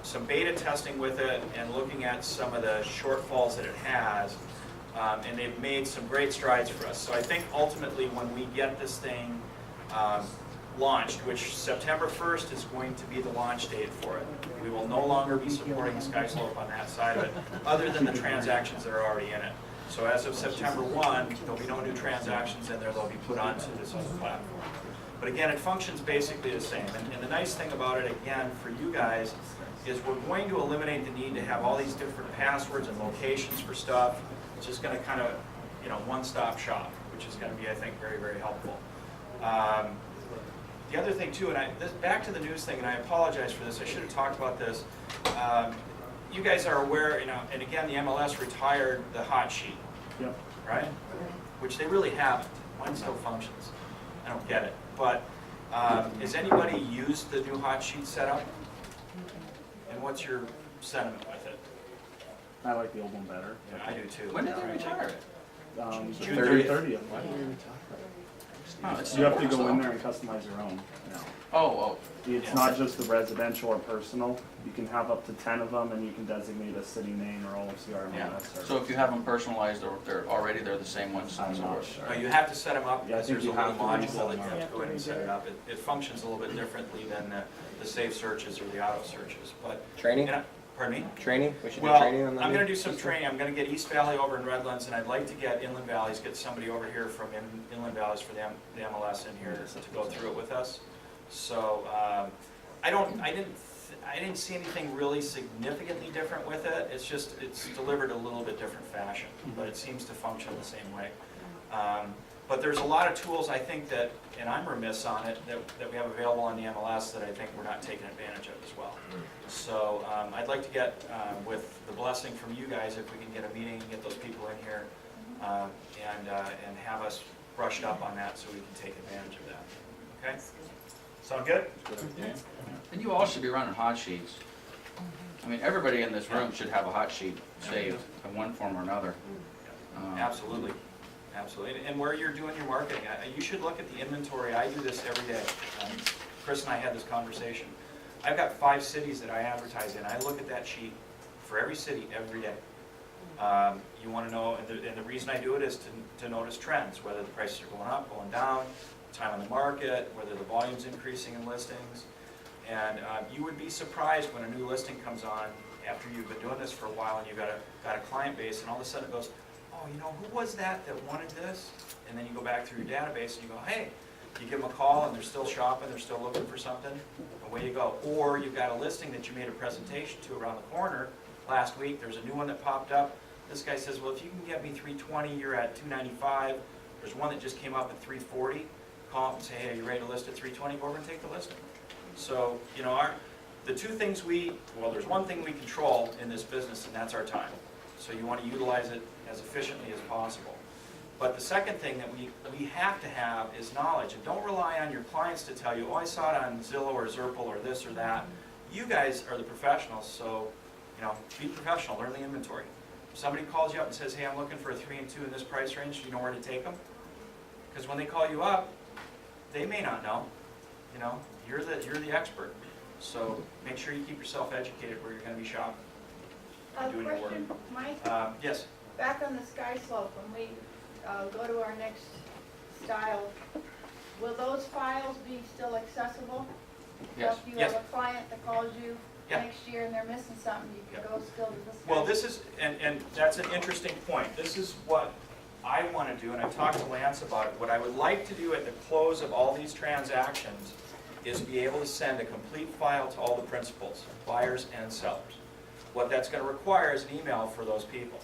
Some beta testing with it and looking at some of the shortfalls that it has. And they've made some great strides for us. So I think ultimately when we get this thing launched, which September 1st is going to be the launch date for it. We will no longer be supporting Sky Slope on that side of it, other than the transactions that are already in it. So as of September 1, there'll be no new transactions in there. They'll be put onto this other platform. But again, it functions basically the same. And the nice thing about it, again, for you guys, is we're going to eliminate the need to have all these different passwords and locations for stuff. It's just going to kind of, one-stop shop, which is going to be, I think, very, very helpful. The other thing too, and back to the news thing, and I apologize for this, I should have talked about this. You guys are aware, and again, the MLS retired the hot sheet, Yep. right? Which they really haven't. Mine still functions. I don't get it. But has anybody used the new hot sheet setup? And what's your sentiment with it? I like the old one better. Yeah, I do too. When did they retire it? June 30th. 30th. Why didn't we retire Oh, it's it? You have to still go in works, there and customize your own. though. Oh, It's Yeah. not just the residential or personal. You can have up to 10 of them, and you can designate a city name or OFCR yeah. MLS. So if you have them personalized, they're the same ones. I'm so- not sure. No, you have to set them up Yeah, I because think there's a you little have to module reset that you them have up. to go in and set it up. It functions a little bit differently than the safe searches or the auto searches. But Training? pardon me? Training? We should do Well, training on that. I'm going to do some training. I'm going to get East Valley over in Redlands, and I'd like to get Inland Valleys, get somebody over here from Inland Valleys for the MLS in here to go through it with us. So I didn't see anything really significantly different with it. It's delivered a little bit different fashion, but it seems to function the same way. But there's a lot of tools I think that, and I'm remiss on it, that we have available on the MLS that I think we're not taking advantage of as well. So I'd like to get, with the blessing from you guys, if we can get a meeting and get those people in here and have us brushed up on that so we can take advantage of that. Okay? Sound good? And you all should be running hot sheets. I mean, everybody in this room should have a hot sheet saved in one form or another. Absolutely. Absolutely. And where you're doing your marketing, you should look at the inventory. I do this every day. Chris and I had this conversation. I've got 5 cities that I advertise in. I look at that sheet for every city every day. You want to know, and the reason I do it is to notice trends, whether the prices are going up, going down, time on the market, whether the volume's increasing in listings. And you would be surprised when a new listing comes on after you've been doing this for a while and you've got a client base, and all of a sudden it goes, oh, who was that wanted this? And then you go back through your database and you go, hey, you give them a call and they're still shopping, they're still looking for something, away you go. Or you've got a listing that you made a presentation to around the corner last week, there's a new one that popped up. This guy says, well, if you can get me 320, you're at 295. There's one that just came up at 340. Call up and say, hey, are you ready to list at 320? Go over and take the listing. So, the two things there's one thing we control in this business, and that's our time. So you want to utilize it as efficiently as possible. But the second thing that we have to have is knowledge. And don't rely on your clients to tell you, oh, I saw it on Zillow or Zerple or this or that. You guys are the professionals, so be professional, learn the inventory. If somebody calls you up and says, hey, I'm looking for a 3 and 2 in this price range, do you know where to take them? Because when they call you up, they may not know. You're the expert. So make sure you keep yourself educated where you're going to be shopping. Doing your work. Question, Mike, Yes. back on the sky slope, when we go to our next style, will those files be still accessible? Yes. So if you Yes. have a client that calls you Yeah. next year and they're missing something, you can Yeah. go still to the sky? Well, this is, and that's an interesting point. This is what I want to do, and I've talked to Lance about it. What I would like to do at the close of all these transactions is be able to send a complete file to all the principals, buyers and sellers. What that's going to require is an email for those people.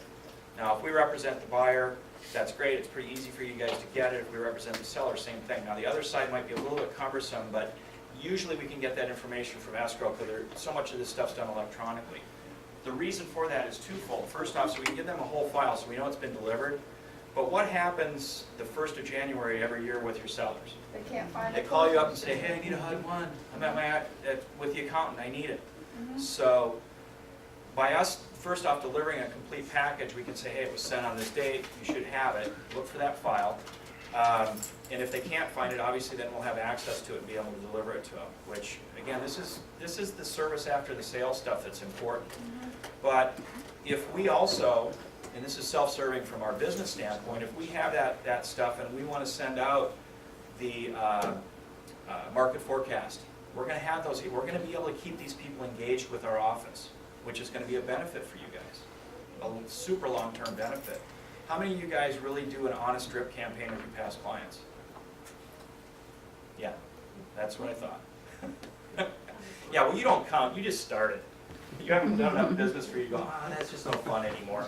Now, if we represent the buyer, that's great. It's pretty easy for you guys to get it. If we represent the seller, same thing. Now, the other side might be a little bit cumbersome, but usually we can get that information from escrow because so much of this stuff's done electronically. The reason for that is twofold. First off, so we can give them a whole file so we know it's been delivered. But what happens the 1st of January every year with your sellers? They can't find They it. call you up and say, hey, I need a HUD-1. I'm with the accountant, I need it. So by us, first off, delivering a complete package, we can say, hey, it was sent on this date, you should have it, look for that file. And if they can't find it, obviously then we'll have access to it and be able to deliver it to them, which, again, this is the service after the sale stuff that's important. But if we also, and this is self-serving from our business standpoint, if we have that stuff and we want to send out the market forecast, we're going to have those, we're going to be able to keep these people engaged with our office, which is going to be a benefit for you guys, a super long-term benefit. How many of you guys really do an honest drip campaign with your past clients? Yeah, that's what I thought. Yeah, well, you don't count, you just started. You haven't done enough business for you to go, that's just no fun anymore.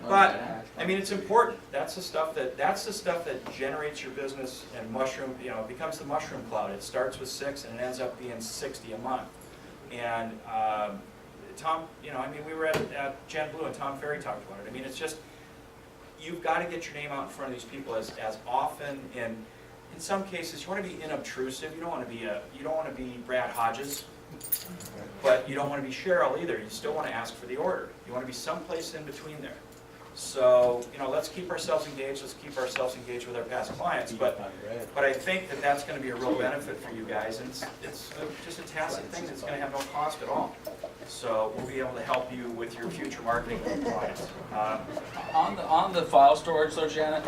But, I mean, it's important. That's the stuff that generates your business and mushroom, it becomes the mushroom cloud. It starts with 6 and it ends up being 60 a month. And Tom, we were at Gen Blue and Tom Ferry talked about it. I mean, it's just, you've got to get your name out in front of these people as often. And in some cases, you want to be inobtrusive. You don't want to be Brad Hodges, but you don't want to be Cheryl either. You still want to ask for the order. You want to be someplace in between there. So, let's keep ourselves engaged. Let's keep ourselves engaged with our past clients. But I think that that's going to be a real benefit for you guys. And it's just a tacit thing that's going to have no cost at all. So we'll be able to help you with your future marketing clients. On the file storage though, Janet,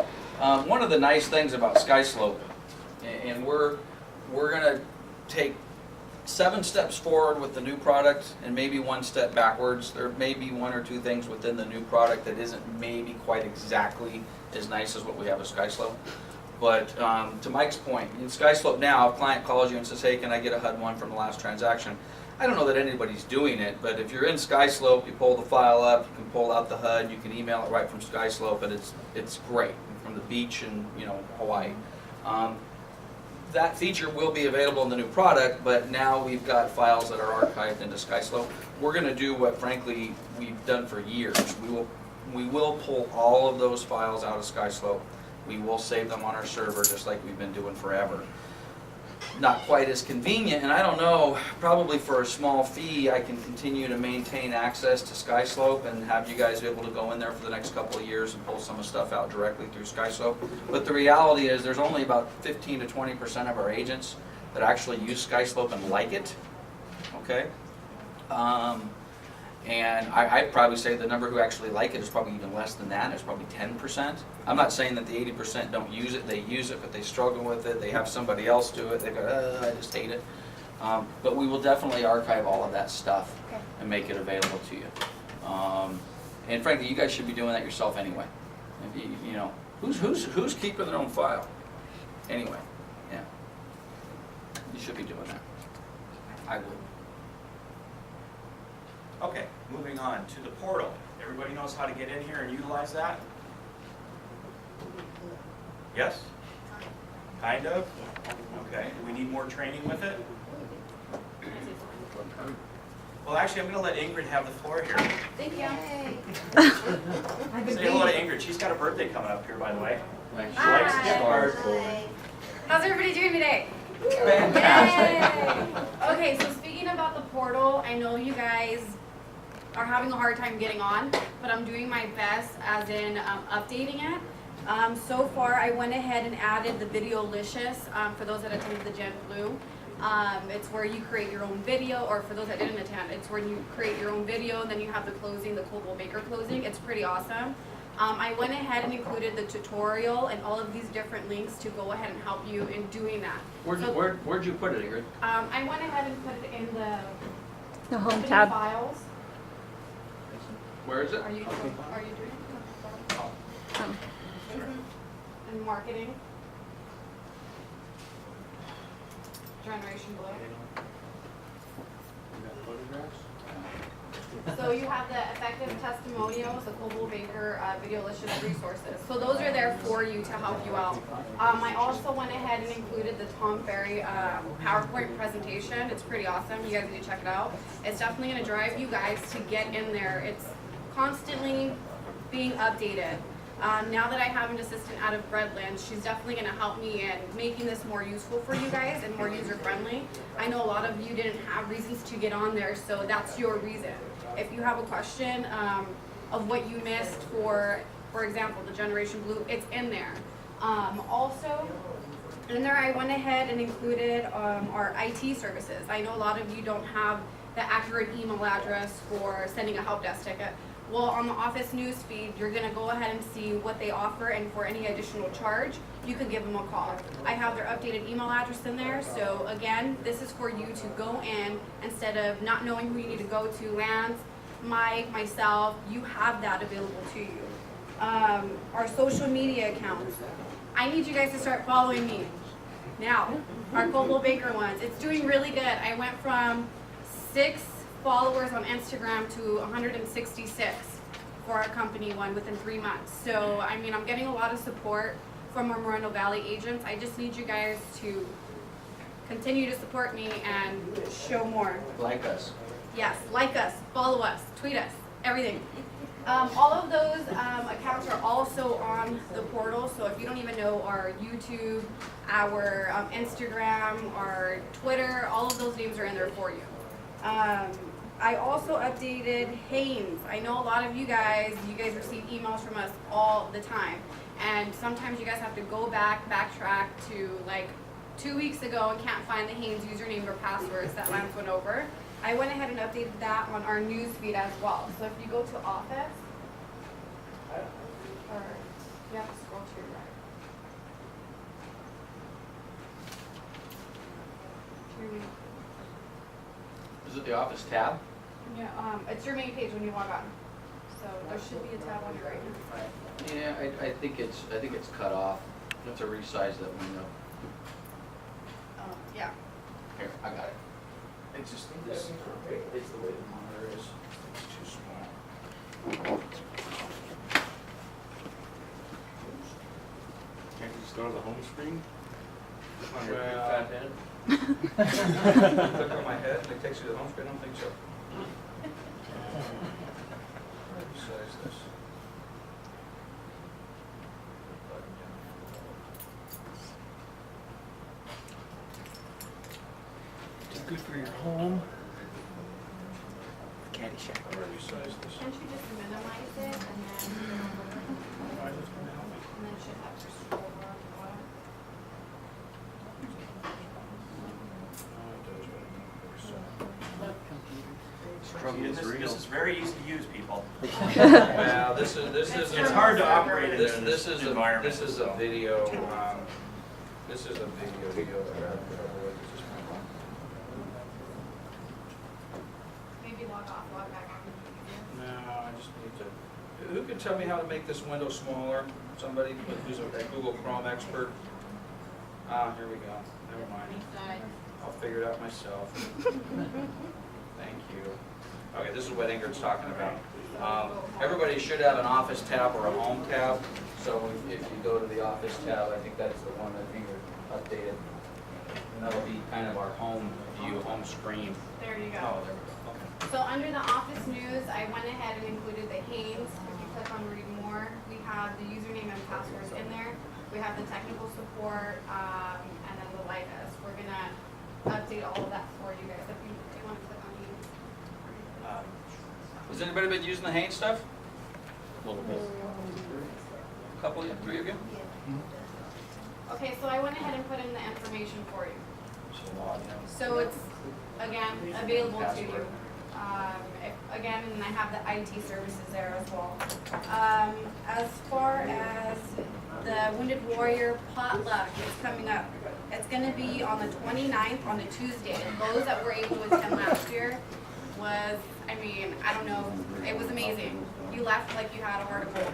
one of the nice things about SkySlope, and we're going to take 7 steps forward with the new product and maybe 1 step backwards. There may be 1 or 2 things within the new product that isn't maybe quite exactly as nice as what we have with SkySlope. But to Mike's point, in SkySlope now, if a client calls you and says, hey, can I get a HUD-1 from the last transaction? I don't know that anybody's doing it, but if you're in SkySlope, you pull the file up, you can pull out the HUD, you can email it right from SkySlope, and it's great from the beach in Hawaii. That feature will be available in the new product, but now we've got files that are archived into SkySlope. We're going to do what, frankly, we've done for years. We will pull all of those files out of SkySlope. We will save them on our server, just like we've been doing forever. Not quite as convenient, and I don't know, probably for a small fee, I can continue to maintain access to SkySlope and have you guys be able to go in there for the next couple of years and pull some of the stuff out directly through SkySlope. But the reality is there's only about 15 to 20% of our agents that actually use SkySlope and like it, okay? And I'd probably say the number who actually like it is probably even less than that. It's probably 10%. I'm not saying that the 80% don't use it. They use it, but they struggle with it. They have somebody else do it. They go, I just hate it. But we will definitely archive all of that stuff and make it available to you. And frankly, you guys should be doing that yourself anyway. If who's keeping their own file? Anyway, yeah. You should be doing that. I would. Okay, moving on to the portal. Everybody knows how to get in here and utilize that? Yes? Kind of? Okay, do we need more training with it? Well, actually, I'm going to let Ingrid have the floor here. Thank you. Say hello to Ingrid. She's got a birthday coming up here, by the way. She likes Hi. gift cards. How's everybody doing today? Fantastic. Yay. Okay, so speaking about the portal, I know you guys are having a hard time getting on, but I'm doing my best as in updating it. So far, I went ahead and added the Videolicious for those that attended the Gen Blue. It's where you create your own video, or for those that didn't attend, it's where you create your own video, and then you have the closing, the Coldwell Baker closing. It's pretty awesome. I went ahead and included the tutorial and all of these different links to go ahead and help you in doing that. Where'd you put it, Ingrid? I went ahead and put it in the home company tab. files. Where is it? Are you doing it? Um, And marketing. Generation Blue. So you have the effective testimonials, the Coldwell Baker video listed resources. So those are there for you to help you out. I also went ahead and included the Tom Ferry PowerPoint presentation. It's pretty awesome. You guys need to check it out. It's definitely going to drive you guys to get in there. It's constantly being updated. Now that I have an assistant out of Breadland, she's definitely going to help me in making this more useful for you guys and more user-friendly. I know a lot of you didn't have reasons to get on there, so that's your reason. If you have a question of what you missed, for example, the Generation Blue, it's in there. Also, in there I went ahead and included our IT services. I know a lot of you don't have the accurate email address for sending a help desk ticket. Well, on the office news feed, you're going to go ahead and see what they offer, and for any additional charge, you can give them a call. I have their updated email address in there, so again, this is for you to go in, instead of not knowing who you need to go to, Lance, Mike, myself, you have that available to you. Our social media accounts. I need you guys to start following me. Now, our Coldwell Baker ones, it's doing really good. I went from 6 followers on Instagram to 166 for our company one within 3 months. So, I mean, I'm getting a lot of support from our Moreno Valley agents. I just need you guys to continue to support me and show more. Like us. Yes, like us, follow us, tweet us, everything. All of those accounts are also on the portal, so if you don't even know our YouTube, our Instagram, our Twitter, all of those names are in there for you. I also updated Haynes. I know a lot of you guys receive emails from us all the time. And sometimes you guys have to go backtrack to like 2 weeks ago and can't find the Haynes username or passwords that Lance went over. I went ahead and updated that on our news feed as well. So if you go to office, or you have to scroll to your right. To your Is it the office tab? Yeah, it's your main page when you log on. So there should be a tab on your right hand. Yeah, I think it's cut off. You have to resize that window. Yeah. Here, I got it. It's just, it's the way the monitor is, it's too small. Can't you just go to the home screen? On your big Well- fat head? Click on my head and it takes you to the home screen? I don't think so. Resize this. Good for your home. Caddyshack. I'm gonna resize this. Can't you just minimize it and then it should have to scroll over on the bottom? This is very easy to use, people. Well, this is. It's hard to operate in this environment. This is a video, this is a video that I have trouble with. Maybe log off, log back on. No, I just need to, who can tell me how to make this window smaller? Somebody who's a Google Chrome expert? Here we go, never mind. I'll figure it out myself. Thank you. Okay, this is what Ingrid's talking about. Everybody should have an office tab or a home tab. So if you go to the office tab, I think that's the one that Ingrid updated. And that'll be kind of our home view, home screen. There you Oh, go. there we go, okay. So under the office news, I went ahead and included the Haynes. If you click on read more, we have the username and passwords in there. We have the technical support, and then the like us. We're gonna update all of that for you guys. If you do want to click on Haynes. Has anybody been using the Haynes stuff? A little bit. A couple, 3 of you? Okay, so I went ahead and put in the information for you. So it's, again, available to you. Again, and I have the IT services there as well. As far as the Wounded Warrior potluck is coming up, it's going to be on the 29th on a Tuesday. And those that were able to attend last year was, I mean, I don't know, it was amazing. You left like you had a heart of gold.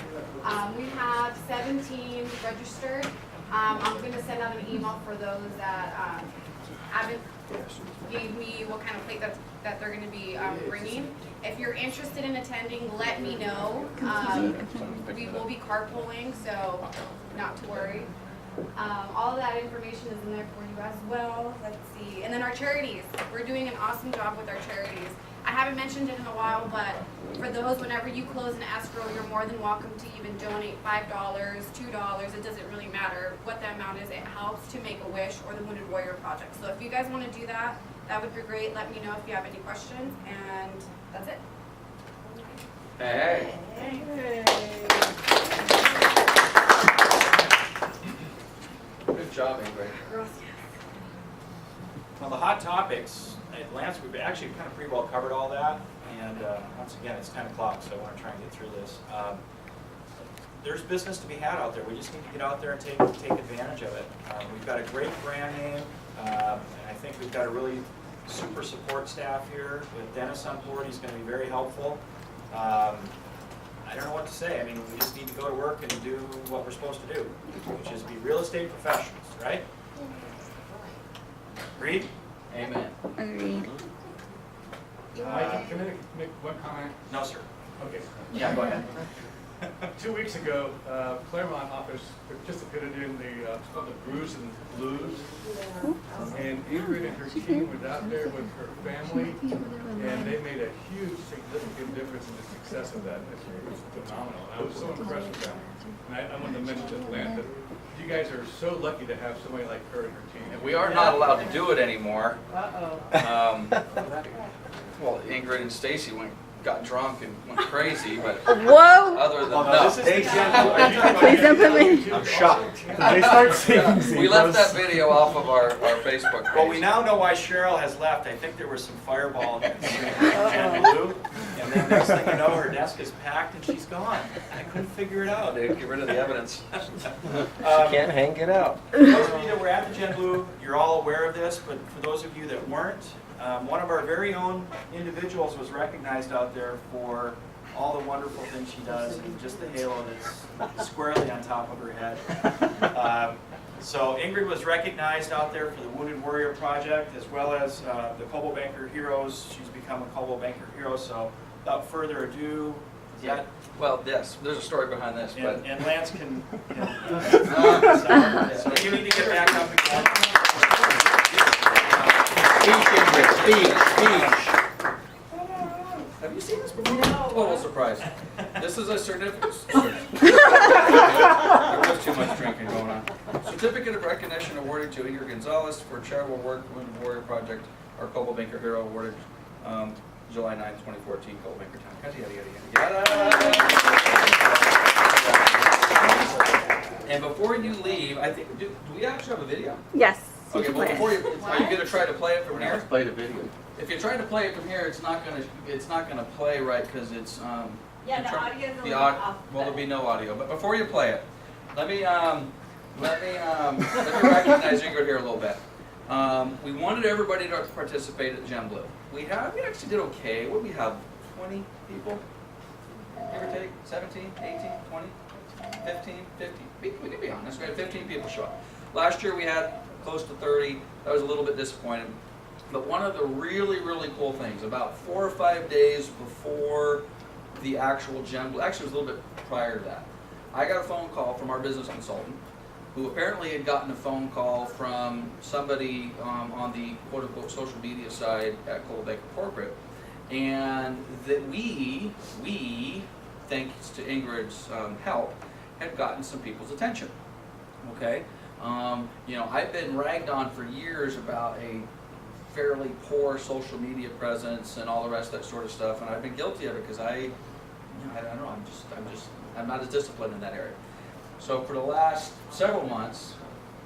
We have 17 registered. I'm going to send out an email for those that haven't gave me what kind of plate that they're going to be bringing. If you're interested in attending, let me know. We will be carpooling, so not to worry. All of that information is in there for you as well. Let's see. And then our charities. We're doing an awesome job with our charities. I haven't mentioned it in a while, but for those, whenever you close an escrow, you're more than welcome to even donate $5, $2. It doesn't really matter what the amount is. It helps to make a wish or the Wounded Warrior Project. So if you guys want to do that, that would be great. Let me know if you have any questions, and that's it. Hey. Good job, Ingrid. Well, the hot topics, Lance, we've actually kind of pretty well covered all that. And once again, it's 10 o'clock, so I want to try and get through this. There's business to be had out there. We just need to get out there and take advantage of it. We've got a great brand name, and I think we've got a really super support staff here. With Dennis on board, he's going to be very helpful. I don't know what to say. I mean, we just need to go to work and do what we're supposed to do, which is be real estate professionals, right? Agreed? Amen. Agreed. Mike, can I make one comment? No, sir. Okay. Yeah, go ahead. 2 weeks ago, Claremont office participated in the, it's called the Brews and Blues. And Ingrid and her team was out there with her family, and they made a huge, significant difference in the success of that. It was phenomenal. I was so impressed with them. And I wanted to mention to Lance that you guys are so lucky to have somebody like her and her team. And we are not allowed to do it anymore. Uh-oh. Well, Ingrid and Stacy got drunk and went crazy, but Whoa! other than Please don't put me. I'm shocked. They start seeing we left that video off of our Facebook page. Well, we now know why Cheryl has left. I think there was some fireball in Jen Blue, and then next thing you know, her desk is packed and she's gone. I couldn't figure it out. They get rid of the evidence. Can't hang it out. For those of you that were at the Jen Blue, you're all aware of this, but for those of you that weren't, one of our very own individuals was recognized out there for all the wonderful things she does and just the halo that's squarely on top of her head. So Ingrid was recognized out there for the Wounded Warrior Project, as well as the Cobo Banker Heroes. She's become a Cobo Banker Hero. So without further ado, Yeah. Well, yes, there's a story behind this, but and Lance can so you need to get back up again. speech. Have you seen this before? Total surprise. This is a certificate. There was too much drinking going on. Certificate of recognition awarded to Ingrid Gonzalez for charitable work with the Warrior Project, our Cobo Banker Hero awarded July 9th, 2014, Cobo Banker Town. Yada, yada, yada, yada. And before you leave, I think, do we actually have a video? Yes. Okay, well, before you, are you gonna try to play it from here? Let's play the video. If you try to play it from here, it's not gonna play right because it's Yeah, the audio is a the little aud- off. well, there'll be no audio. But before you play it, let me recognize Ingrid here a little bit. We wanted everybody to participate at Gem Blue. We actually did okay. What do we have? 20 people? Give or take? 17, 18, 20, 15, 50. We can be honest. We had 15 people show up. Last year we had close to 30. That was a little bit disappointing. But one of the really, really cool things, about 4 or 5 days before the actual Gem Blue, actually it was a little bit prior to that, I got a phone call from our business consultant who apparently had gotten a phone call from somebody on the quote-unquote social media side at Cobo Banker Corporate, and that we, thanks to Ingrid's help, had gotten some people's attention. Okay, you know, I've been ragged on for years about a fairly poor social media presence and all the rest of that sort of stuff, and I've been guilty of it because I don't know, I'm not as disciplined in that area. So for the last several months,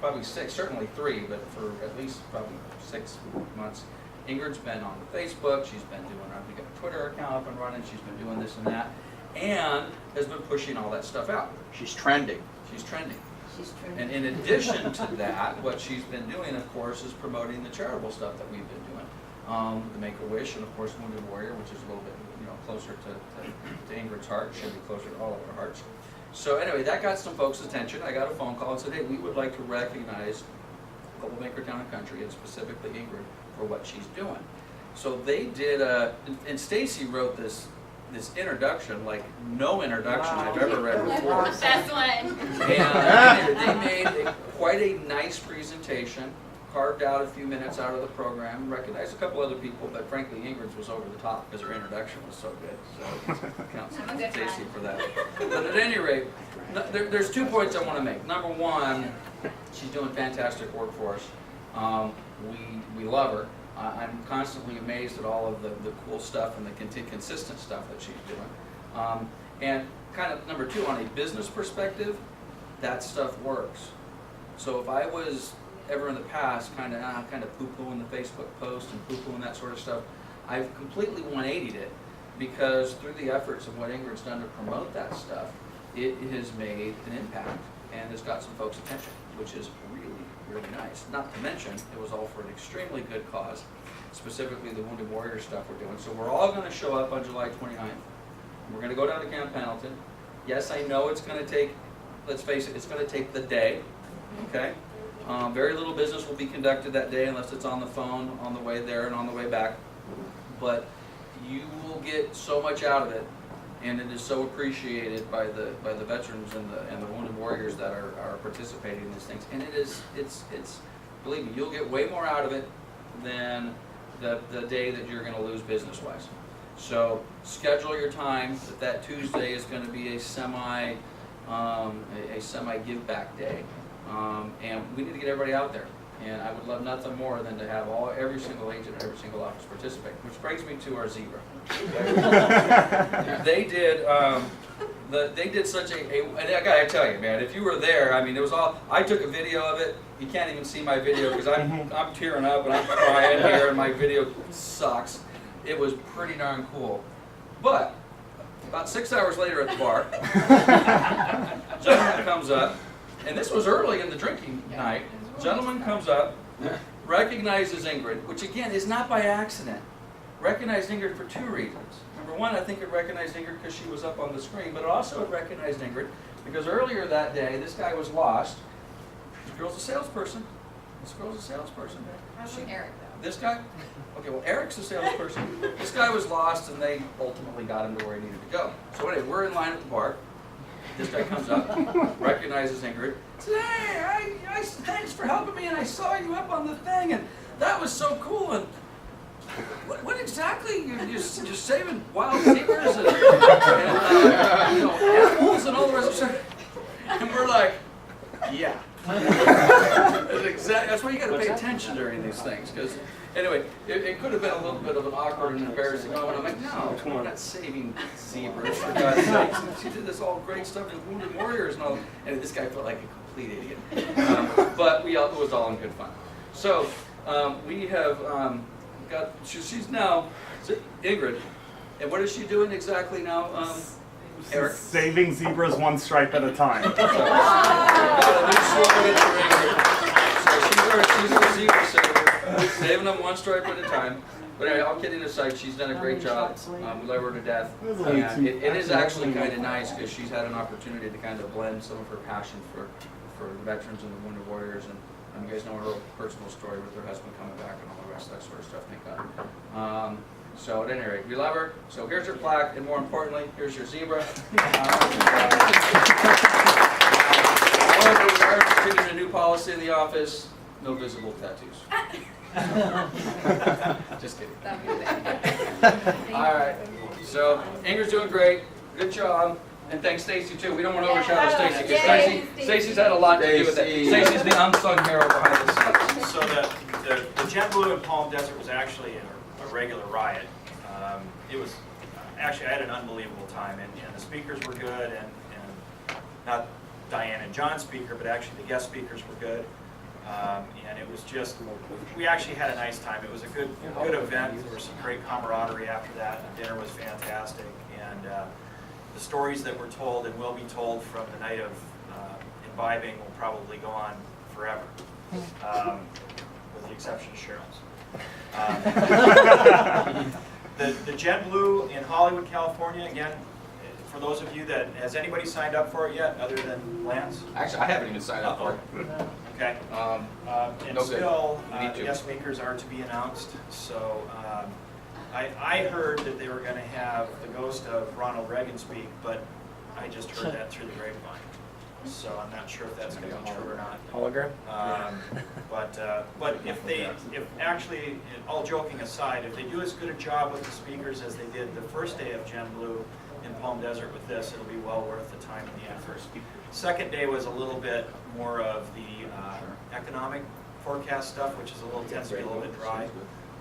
probably 6, certainly 3, but for at least probably 6 months, Ingrid's been on Facebook, she's been doing, we got a Twitter account up and running, she's been doing this and that, and has been pushing all that stuff out. She's trending. She's trending. She's trending. And in addition to that, what she's been doing, of course, is promoting the charitable stuff that we've been doing. The Make-A-Wish, and of course Wounded Warrior, which is a little bit, closer to Ingrid's heart, should be closer to all of our hearts. So anyway, that got some folks' attention. I got a phone call and said, hey, we would like to recognize Global Maker Town and Country, and specifically Ingrid, for what she's doing. So they did, and Stacy wrote this introduction, like no introduction I've ever read before. Best one. And they made quite a nice presentation, carved out a few minutes out of the program, recognized a couple other people, but frankly Ingrid's was over the top because her introduction was so good. So counts I'm a good Stacy fan. for that. But at any rate, there's 2 points I want to make. Number one, she's doing fantastic work for us. We love her. I'm constantly amazed at all of the cool stuff and the consistent stuff that she's doing. And kind of number 2, on a business perspective, that stuff works. So if I was ever in the past kind of poo-pooing the Facebook post and poo-pooing that sort of stuff, I've completely 180'd it, because through the efforts of what Ingrid's done to promote that stuff, it has made an impact and has got some folks' attention, which is really, really nice. Not to mention, it was all for an extremely good cause, specifically the Wounded Warrior stuff we're doing. So we're all going to show up on July 29th. We're going to go down to Camp Pendleton. Yes, I know it's going to take, let's face it, it's going to take the day, okay? Very little business will be conducted that day unless it's on the phone on the way there and on the way back. But you will get so much out of it, and it is so appreciated by the veterans and the Wounded Warriors that are participating in these things. And it's believe me, you'll get way more out of it than the day that you're going to lose business-wise. So schedule your time. That Tuesday is going to be a semi give back day. And we need to get everybody out there. And I would love nothing more than to have every single agent, every single office participate. Which brings me to our zebra. They did such and I gotta tell you, man, if you were there, I mean, it was all. I took a video of it. You can't even see my video because I'm tearing up and I'm crying here, and my video sucks. It was pretty darn cool. But about 6 hours later at the bar, gentleman comes up. And this was early in the drinking night. Gentleman comes up, recognizes Ingrid, which again is not by accident. Recognized Ingrid for 2 reasons. Number 1, I think it recognized Ingrid because she was up on the screen, but also it recognized Ingrid because earlier that day, this guy was lost. This girl's a salesperson. How's Eric though? This guy? Okay, well, Eric's a salesperson. This guy was lost, and they ultimately got him to where he needed to go. So anyway, we're in line at the bar. This guy comes up, recognizes Ingrid, says, hey, thanks for helping me, and I saw you up on the thing, and that was so cool, and what exactly, you're saving wild zebras and animals and all the rest of it, and we're like, yeah. That's why you got to pay attention during these things, because anyway, it could have been a little bit of an awkward and embarrassing moment. I'm like, no, we're not saving zebras, for God's sake. She did this all great stuff with Wounded Warriors and all, and this guy felt like a complete idiot. But it was all in good fun. So we have she's now, Ingrid, and what is she doing exactly now, Eric? Saving zebras 1 stripe at a time. So she's our zebra saver, saving them 1 stripe at a time. But anyway, all kidding aside, she's done a great job. We love her to death. And it is actually kind of nice because she's had an opportunity to kind of blend some of her passion for the veterans and the Wounded Warriors. And you guys know her personal story with her husband coming back and all the rest of that sort of stuff, thank God. So at any rate, we love her. So here's her plaque, and more importantly, here's your zebra. However, we are instituting a new policy in the office: no visible tattoos. Just kidding. All right. So Ingrid's doing great. Good job. And thanks, Stacy, too. We don't want to overshadow Stacy because Stacy's had a lot to do with it. Stacy's the unsung hero behind the scenes. So the Jet Blue in Palm Desert was actually a regular riot. It was actually, I had an unbelievable time, and the speakers were good, and not Diane and John's speaker, but actually the guest speakers were good. And it was just, we actually had a nice time. It was a good event. There was some great camaraderie after that. The dinner was fantastic. And the stories that were told and will be told from the night of imbibing will probably go on forever, with the exception of Cheryl's. The Gen Blue in Hollywood, California, again, for those of you that, has anybody signed up for it yet, other than Lance? Actually, I haven't even signed up for it. Okay. And no good. still, You need the to. guest speakers are to be announced, so I heard that they were going to have the ghost of Ronald Reagan speak, but I just heard that through the grapevine. So I'm not sure if that's going to be true or not. Hologram? But if actually, all joking aside, if they do as good a job with the speakers as they did the first day of Gen Blue in Palm Desert with this, it'll be well worth the time and the effort. Second day was a little bit more of the economic forecast stuff, which is a little, tends to be a little bit dry.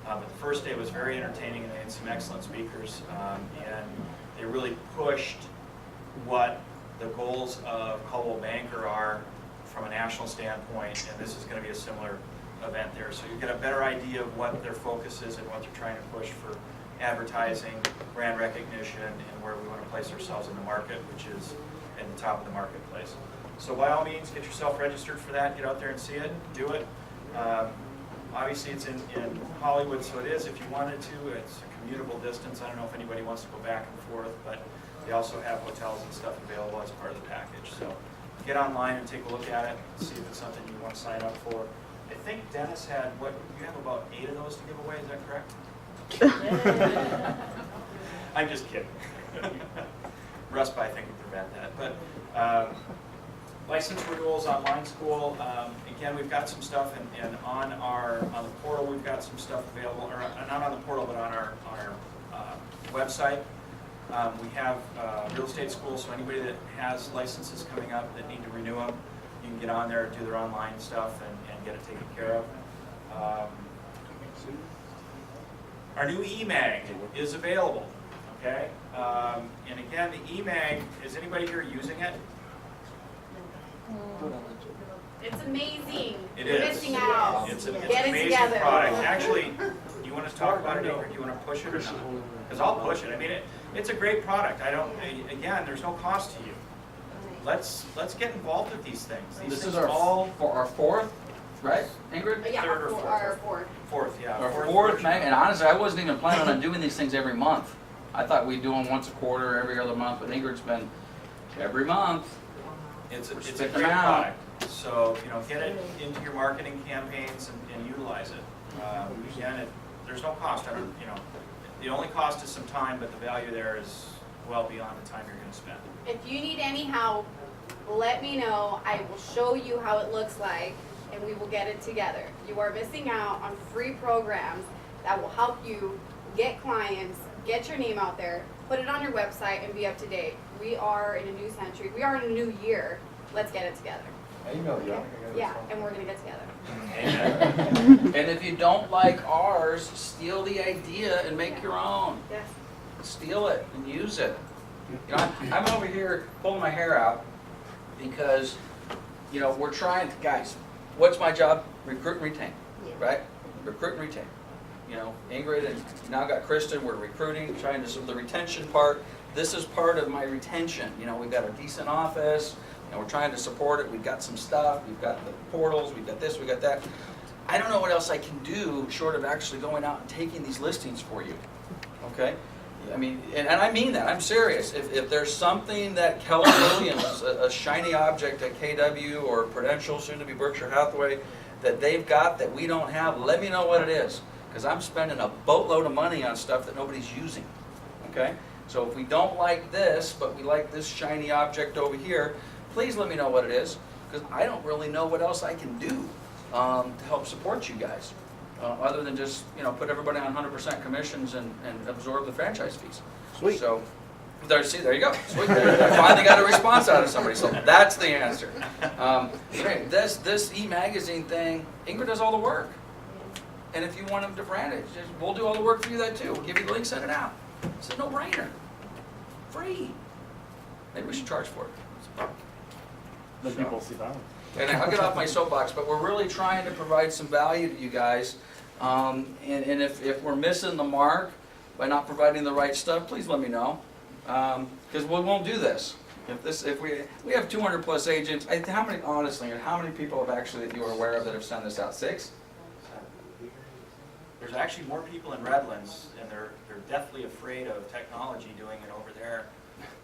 But the first day was very entertaining, and they had some excellent speakers, and they really pushed what the goals of Coldwell Banker are from a national standpoint, and this is going to be a similar event there. So you get a better idea of what their focus is and what they're trying to push for advertising, brand recognition, and where we want to place ourselves in the market, which is in the top of the marketplace. So by all means, get yourself registered for that, get out there and see it, do it. Obviously it's in Hollywood, so it is if you wanted to. It's a commutable distance. I don't know if anybody wants to go back and forth, but they also have hotels and stuff available as part of the package. So get online and take a look at it, see if it's something you want to sign up for. I think Dennis had, what, you have about 8 of those to give away, is that correct? I'm just kidding. Rust I think would prevent that. But license renewals, online school, again, we've got some stuff, and on the portal we've got some stuff available, or not on the portal, but on our website. We have real estate school, so anybody that has licenses coming up that need to renew them, you can get on there, do their online stuff, and get it taken care of. Our new eMag is available, okay? And again, the eMag, is anybody here using it? It's amazing. It You're is. missing out. It's an Get it amazing together. product. Actually, do you want to talk about it, or do you want to push it or not? Because I'll push it. I mean, it's a great product. Again, there's no cost to you. Let's get involved with these things. These This things is our all for our fourth, right, Ingrid? Yeah, Third or fourth. our fourth. fourth, yeah. Our fourth, version. man, and honestly, I wasn't even planning on doing these things every month. I thought we'd do them once a quarter, every other month, but Ingrid's been every month. It's a Spit great them out. product. So, get it into your marketing campaigns and utilize it. Again, there's no cost. The only cost is some time, but the value there is well beyond the time you're going to spend. If you need any help, let me know. I will show you how it looks like, and we will get it together. You are missing out on free programs that will help you get clients, get your name out there, put it on your website, and be up to date. We are in a new century. We are in a new year. Let's get it together. I emailed you. I think I got a Yeah, response. and we're gonna get together. Amen. And if you don't like ours, steal the idea and make your own. Yes. Steal it and use it. I'm over here pulling my hair out because, we're trying to, guys, what's my job? Recruit and retain, right? Recruit and retain. Ingrid and now got Kristen, we're recruiting, trying to, the retention part. This is part of my retention. We've got a decent office, and we're trying to support it. We've got some stuff, we've got the portals, we've got this, we've got that. I don't know what else I can do short of actually going out and taking these listings for you, okay? I mean, and I mean that, I'm serious. If there's something that Keller Williams, a shiny object at KW or Prudential, soon to be Berkshire Hathaway, that they've got that we don't have, let me know what it is. Because I'm spending a boatload of money on stuff that nobody's using, okay? So if we don't like this, but we like this shiny object over here, please let me know what it is, because I don't really know what else I can do to help support you guys, other than just, put everybody on 100% commissions and absorb the franchise fees. Sweet. So, there you go. Sweet. I finally got a response out of somebody, so that's the answer. This e-magazine thing, Ingrid does all the work. And if you want them to brand it, we'll do all the work for you that too. We'll give you the link, send it out. It's a no-brainer. Free. Maybe we should charge for it. Then So- people see that. And I'll get off my soapbox, but we're really trying to provide some value to you guys. And if we're missing the mark by not providing the right stuff, please let me know. Because we won't do this. If we have 200 plus agents, how many, honestly, how many people have actually, that you are aware of that have sent this out? 6? There's actually more people in Redlands, and they're deathly afraid of technology doing it over there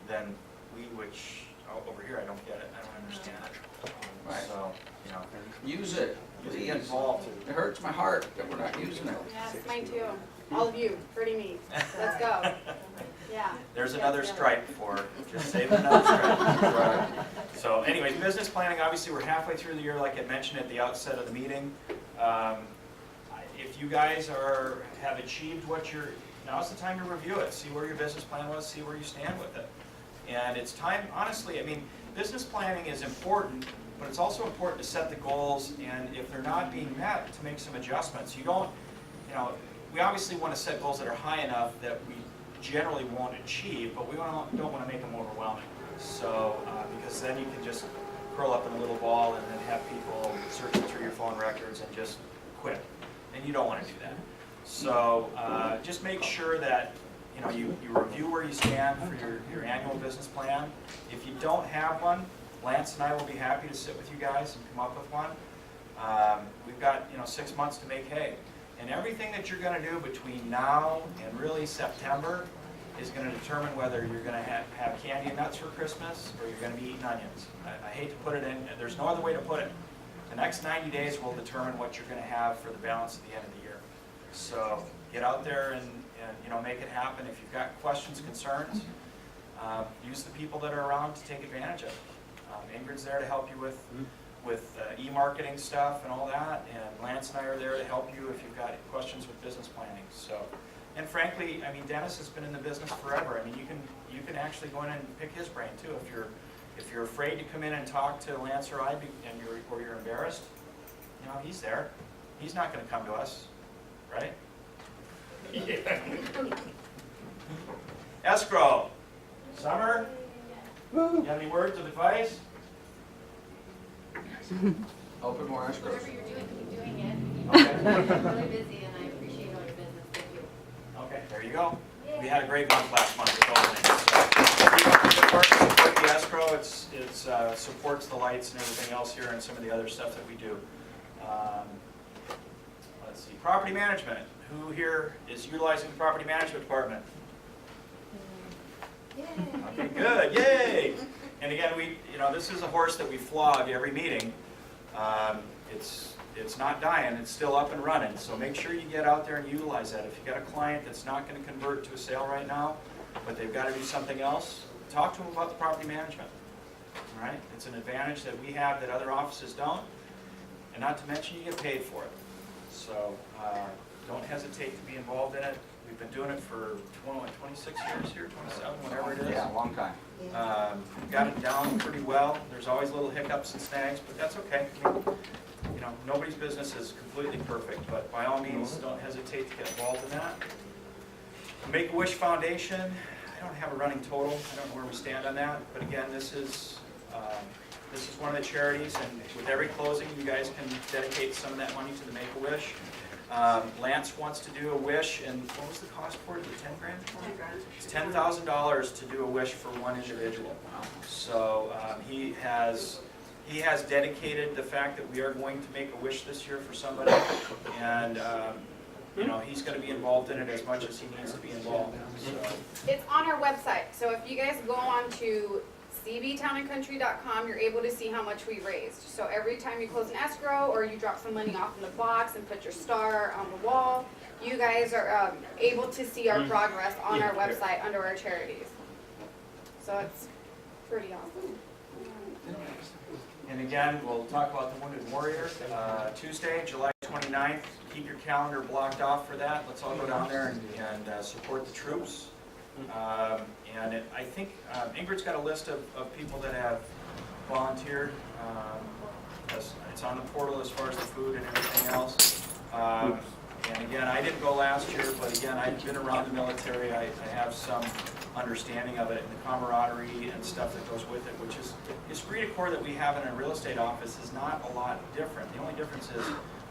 than we, which over here I don't get it, I don't understand it. Right. So, you know, Use it. get Please. involved. It hurts my heart that we're not using it. Yes, mine too. All of you, hurting me. Let's go. Yeah. There's another stripe for, just save another stripe. Right. So anyways, business planning, obviously we're halfway through the year, like I mentioned at the outset of the meeting. If you guys have achieved what now's the time to review it, see where your business plan was, see where you stand with it. And it's time, honestly, I mean, business planning is important, but it's also important to set the goals, and if they're not being met, to make some adjustments. You don't, we obviously want to set goals that are high enough that we generally won't achieve, but we don't want to make them overwhelming. So, because then you can just curl up in a little ball and then have people searching through your phone records and just quit. And you don't want to do that. So, just make sure that you review where you stand for your annual business plan. If you don't have one, Lance and I will be happy to sit with you guys and come up with one. We've got 6 months to make hay. And everything that you're going to do between now and really September is going to determine whether you're going to have candy and nuts for Christmas or you're going to be eating onions. I hate to put it in, there's no other way to put it. The next 90 days will determine what you're going to have for the balance of the end of the year. So get out there and make it happen. If you've got questions, concerns, use the people that are around to take advantage of it. Ingrid's there to help you with e-marketing stuff and all that, and Lance and I are there to help you if you've got questions with business planning. So, and frankly, I mean, Dennis has been in the business forever. I mean, you can actually go in and pick his brain too. If you're afraid to come in and talk to Lance or I, or you're embarrassed, he's there. He's not going to come to us, right? Yeah. Escrow. Summer, you have any words of advice? Open more escrows. Whatever you're doing, keep doing it. Okay. I'm really busy and I appreciate all your business. Thank you. Okay, there you go. We had a great month last month with openings. So keep up the good work, support the escrow. It supports the lights and everything else here and some of the other stuff that we do. Let's see, property management. Who here is utilizing the property management department? Okay, good, yay! And again, this is a horse that we flog every meeting. It's not dying, it's still up and running. So make sure you get out there and utilize that. If you've got a client that's not going to convert to a sale right now, but they've got to do something else, talk to them about the property management. All right? It's an advantage that we have that other offices don't, and not to mention you get paid for it. So don't hesitate to be involved in it. We've been doing it for 26 years here, 27, whatever it is. Yeah, a long time. We've got it down pretty well. There's always little hiccups and snags, but that's okay. I mean, nobody's business is completely perfect, but by all means, don't hesitate to get involved in that. Make-A-Wish Foundation, I don't have a running total. I don't know where we stand on that, but again, this is one of the charities, and with every closing, you guys can dedicate some of that money to the Make-A-Wish. Lance wants to do a wish, and what was the cost for it? Is it 10 grand? 10 grand. It's $10,000 to do a wish for one individual. So he has dedicated the fact that we are going to make a wish this year for somebody, and he's going to be involved in it as much as he needs to be involved. So. It's on our website. So if you guys go on to cbtownandcountry.com, you're able to see how much we raised. So every time you close an escrow or you drop some money off in the box and put your star on the wall, you guys are able to see our progress on our website under our charities. So it's pretty awesome. And again, we'll talk about the Wounded Warrior. Tuesday, July 29th. Keep your calendar blocked off for that. Let's all go down there and support the troops. And I think Ingrid's got a list of people that have volunteered. It's on the portal as far as the food and everything else. And again, I didn't go last year, but again, I've been around the military. I have some understanding of it and the camaraderie and stuff that goes with it, which is the esprit de corps that we have in a real estate office is not a lot different. The only difference is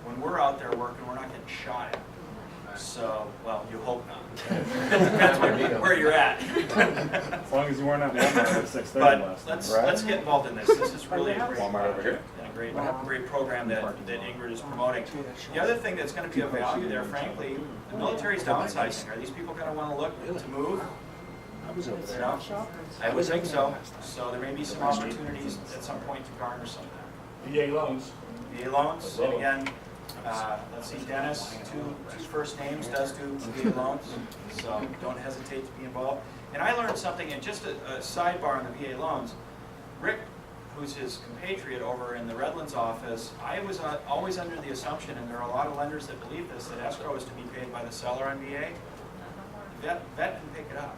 when we're out there working, we're not getting shot at. So, well, you hope not. It depends where you're at. As long as you weren't at Walmart at 6:30 But last night, let's right? get involved in this. This is really a great Walmart over here. and a great program that Ingrid is promoting. The other thing that's going to be of value there, frankly, the military's downsizing. Are these people going to want to look to move? You know, I would think so. So there may be some opportunities at some point to garner some of that. VA loans. VA loans, and again, let's see, Dennis, two first names, does do VA loans, so don't hesitate to be involved. And I learned something, and just a sidebar on the VA loans, Rick, who's his compatriot over in the Redlands office, I was always under the assumption, and there are a lot of lenders that believe this, that escrow is to be paid by the seller on VA. Vet can pick it up.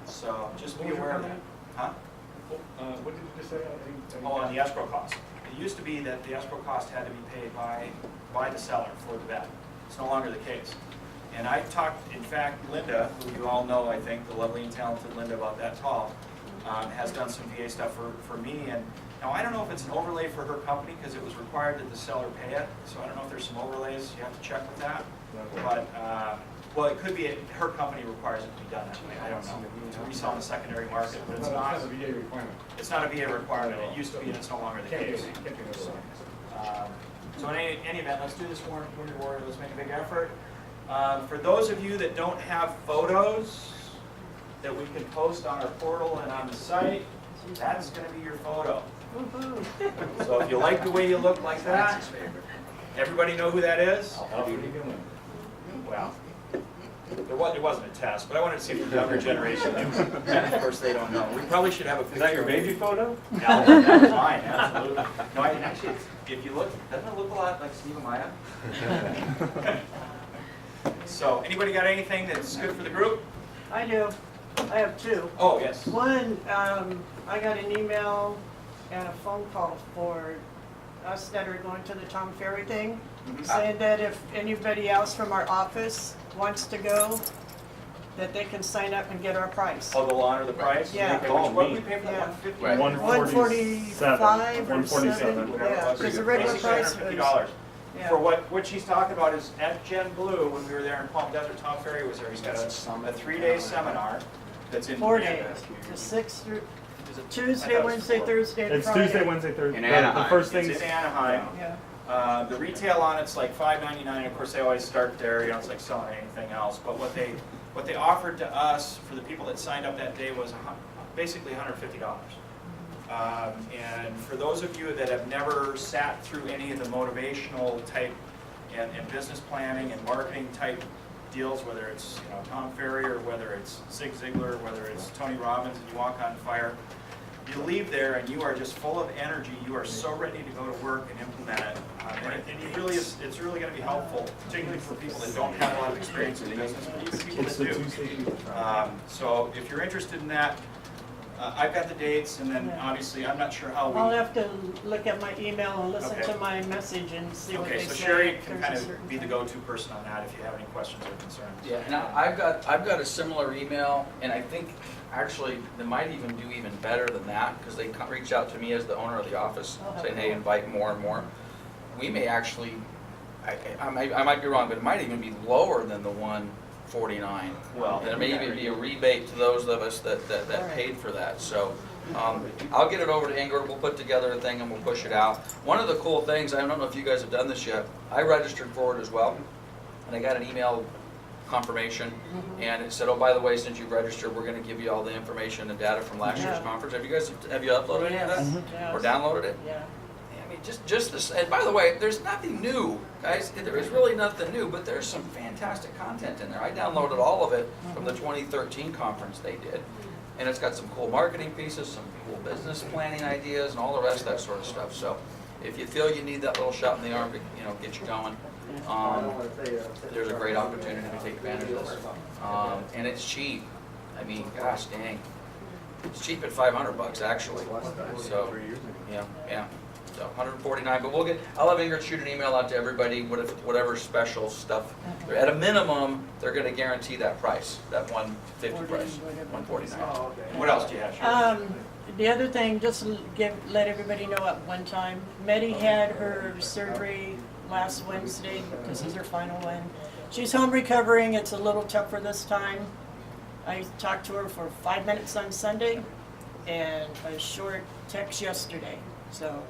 So just be aware of that. Huh? What did you just say? Oh, on the escrow cost. It used to be that the escrow cost had to be paid by the seller for the vet. It's no longer the case. And I talked, in fact, Linda, who you all know, I think, the lovely and talented Linda about that tall, has done some VA stuff for me. And now I don't know if it's an overlay for her company because it was required that the seller pay it. So I don't know if there's some overlays. You have to check with that. But, well, it could be her company requires it to be done that way. I don't know. To resell in the secondary market, but it's not. It's not a VA requirement. It's not a VA requirement. It used to be, and it's no longer the Can't be, case. can't be another one. So in any event, let's do this Wounded Warrior. Let's make a big effort. For those of you that don't have photos that we can post on our portal and on the site, that's going to be your photo. So if you like the way you look like that, everybody know who that is? Well, it wasn't a test, but I wanted to see if the younger generation knew. And of course, they don't know. We probably should have a picture. Is that your baby photo? Yeah, that was mine, absolutely. No, actually, if you look, doesn't it look a lot like Steve Amaya? So, anybody got anything that's good for the group? I do. I have two. Oh, yes. One, I got an email and a phone call for us that are going to the Tom Ferry thing, saying that if anybody else from our office wants to go, that they can sign up and get our price. Oh, they'll honor the price? Yeah. Okay, what do we pay for that, Yeah. 150? Right. 145 or 147. something. Yeah, because the regular price was. $150. Yeah. For what she's talking about is at Gen Blue, when we were there in Palm Desert, Tom Ferry was there. He's got a 3-day seminar that's in 4 days, the 6th through Tuesday, Wednesday, Thursday, and It's Friday. Tuesday, Wednesday, Thursday. In The Anaheim. first It's thing's in Anaheim. Yeah. The retail on it's like $5.99. Of course, they always start there. You know, it's like selling anything else. But what they offered to us for the people that signed up that day was basically $150. And for those of you that have never sat through any of the motivational type and business planning and marketing type deals, whether it's Tom Ferry or whether it's Zig Ziglar, whether it's Tony Robbins, and you walk on fire, you leave there and you are just full of energy. You are so ready to go to work and implement it. And it's really going to be helpful, particularly for people that don't have a lot of experience in business, but even people that do. So if you're interested in that, I've got the dates, and then obviously I'm not sure how I'll we. have to look at my email and listen Okay. to my message and see what they Okay, say. so Sherry if can there's kind a of certain be the time. go-to person on that if you have any questions or concerns. Yeah, and I've got a similar email, and I think actually they might even do even better than that because they reached out to me as the owner of the office saying, hey, invite more and more. We may actually, I might be wrong, but it might even be lower than the 149. Well, And it may even be a rebate to those of us that paid for that. So I'll get it over to Ingrid. We'll put together a thing and we'll push it out. One of the cool things, I don't know if you guys have done this yet, I registered for it as well, and I got an email confirmation, and it said, oh, by the way, since you've registered, we're going to give you all the information and data from last year's conference. Have you uploaded any of that? Yes. Or downloaded it? Yeah. I mean, just this, and by the way, there's nothing new, guys. There is really nothing new, but there's some fantastic content in there. I downloaded all of it from the 2013 conference they did, and it's got some cool marketing pieces, some cool business planning ideas, and all the rest of that sort of stuff. So if you feel you need that little shot in the arm to get you going, there's a great opportunity to take advantage of this. And it's cheap. I mean, gosh dang. It's cheap at $500 actually. So, yeah. So 149, but I'll have Ingrid shoot an email out to everybody, whatever special stuff. At a minimum, they're gonna guarantee that price, that 150 price, 149. What else do you have, Sharon? The other thing, just let everybody know at one time, Meddy had her surgery last Wednesday. This is her final one. She's home recovering. It's a little tougher this time. I talked to her for 5 minutes on Sunday and a short text yesterday. So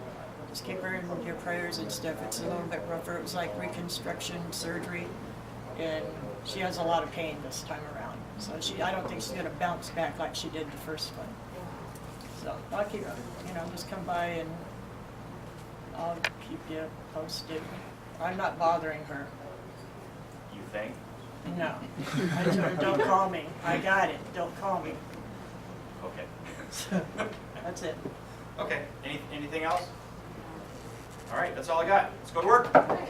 just keep her in your prayers and stuff. It's a little bit rougher. It was like reconstruction surgery, and she has a lot of pain this time around. So I don't think she's gonna bounce back like she did the first one. So I'll keep, just come by and I'll keep you posted. I'm not bothering her. You think? No. I told her, don't call me. I got it. Don't call me. Okay. That's it. Okay, anything else? All right, that's all I got. Let's go to work. Right.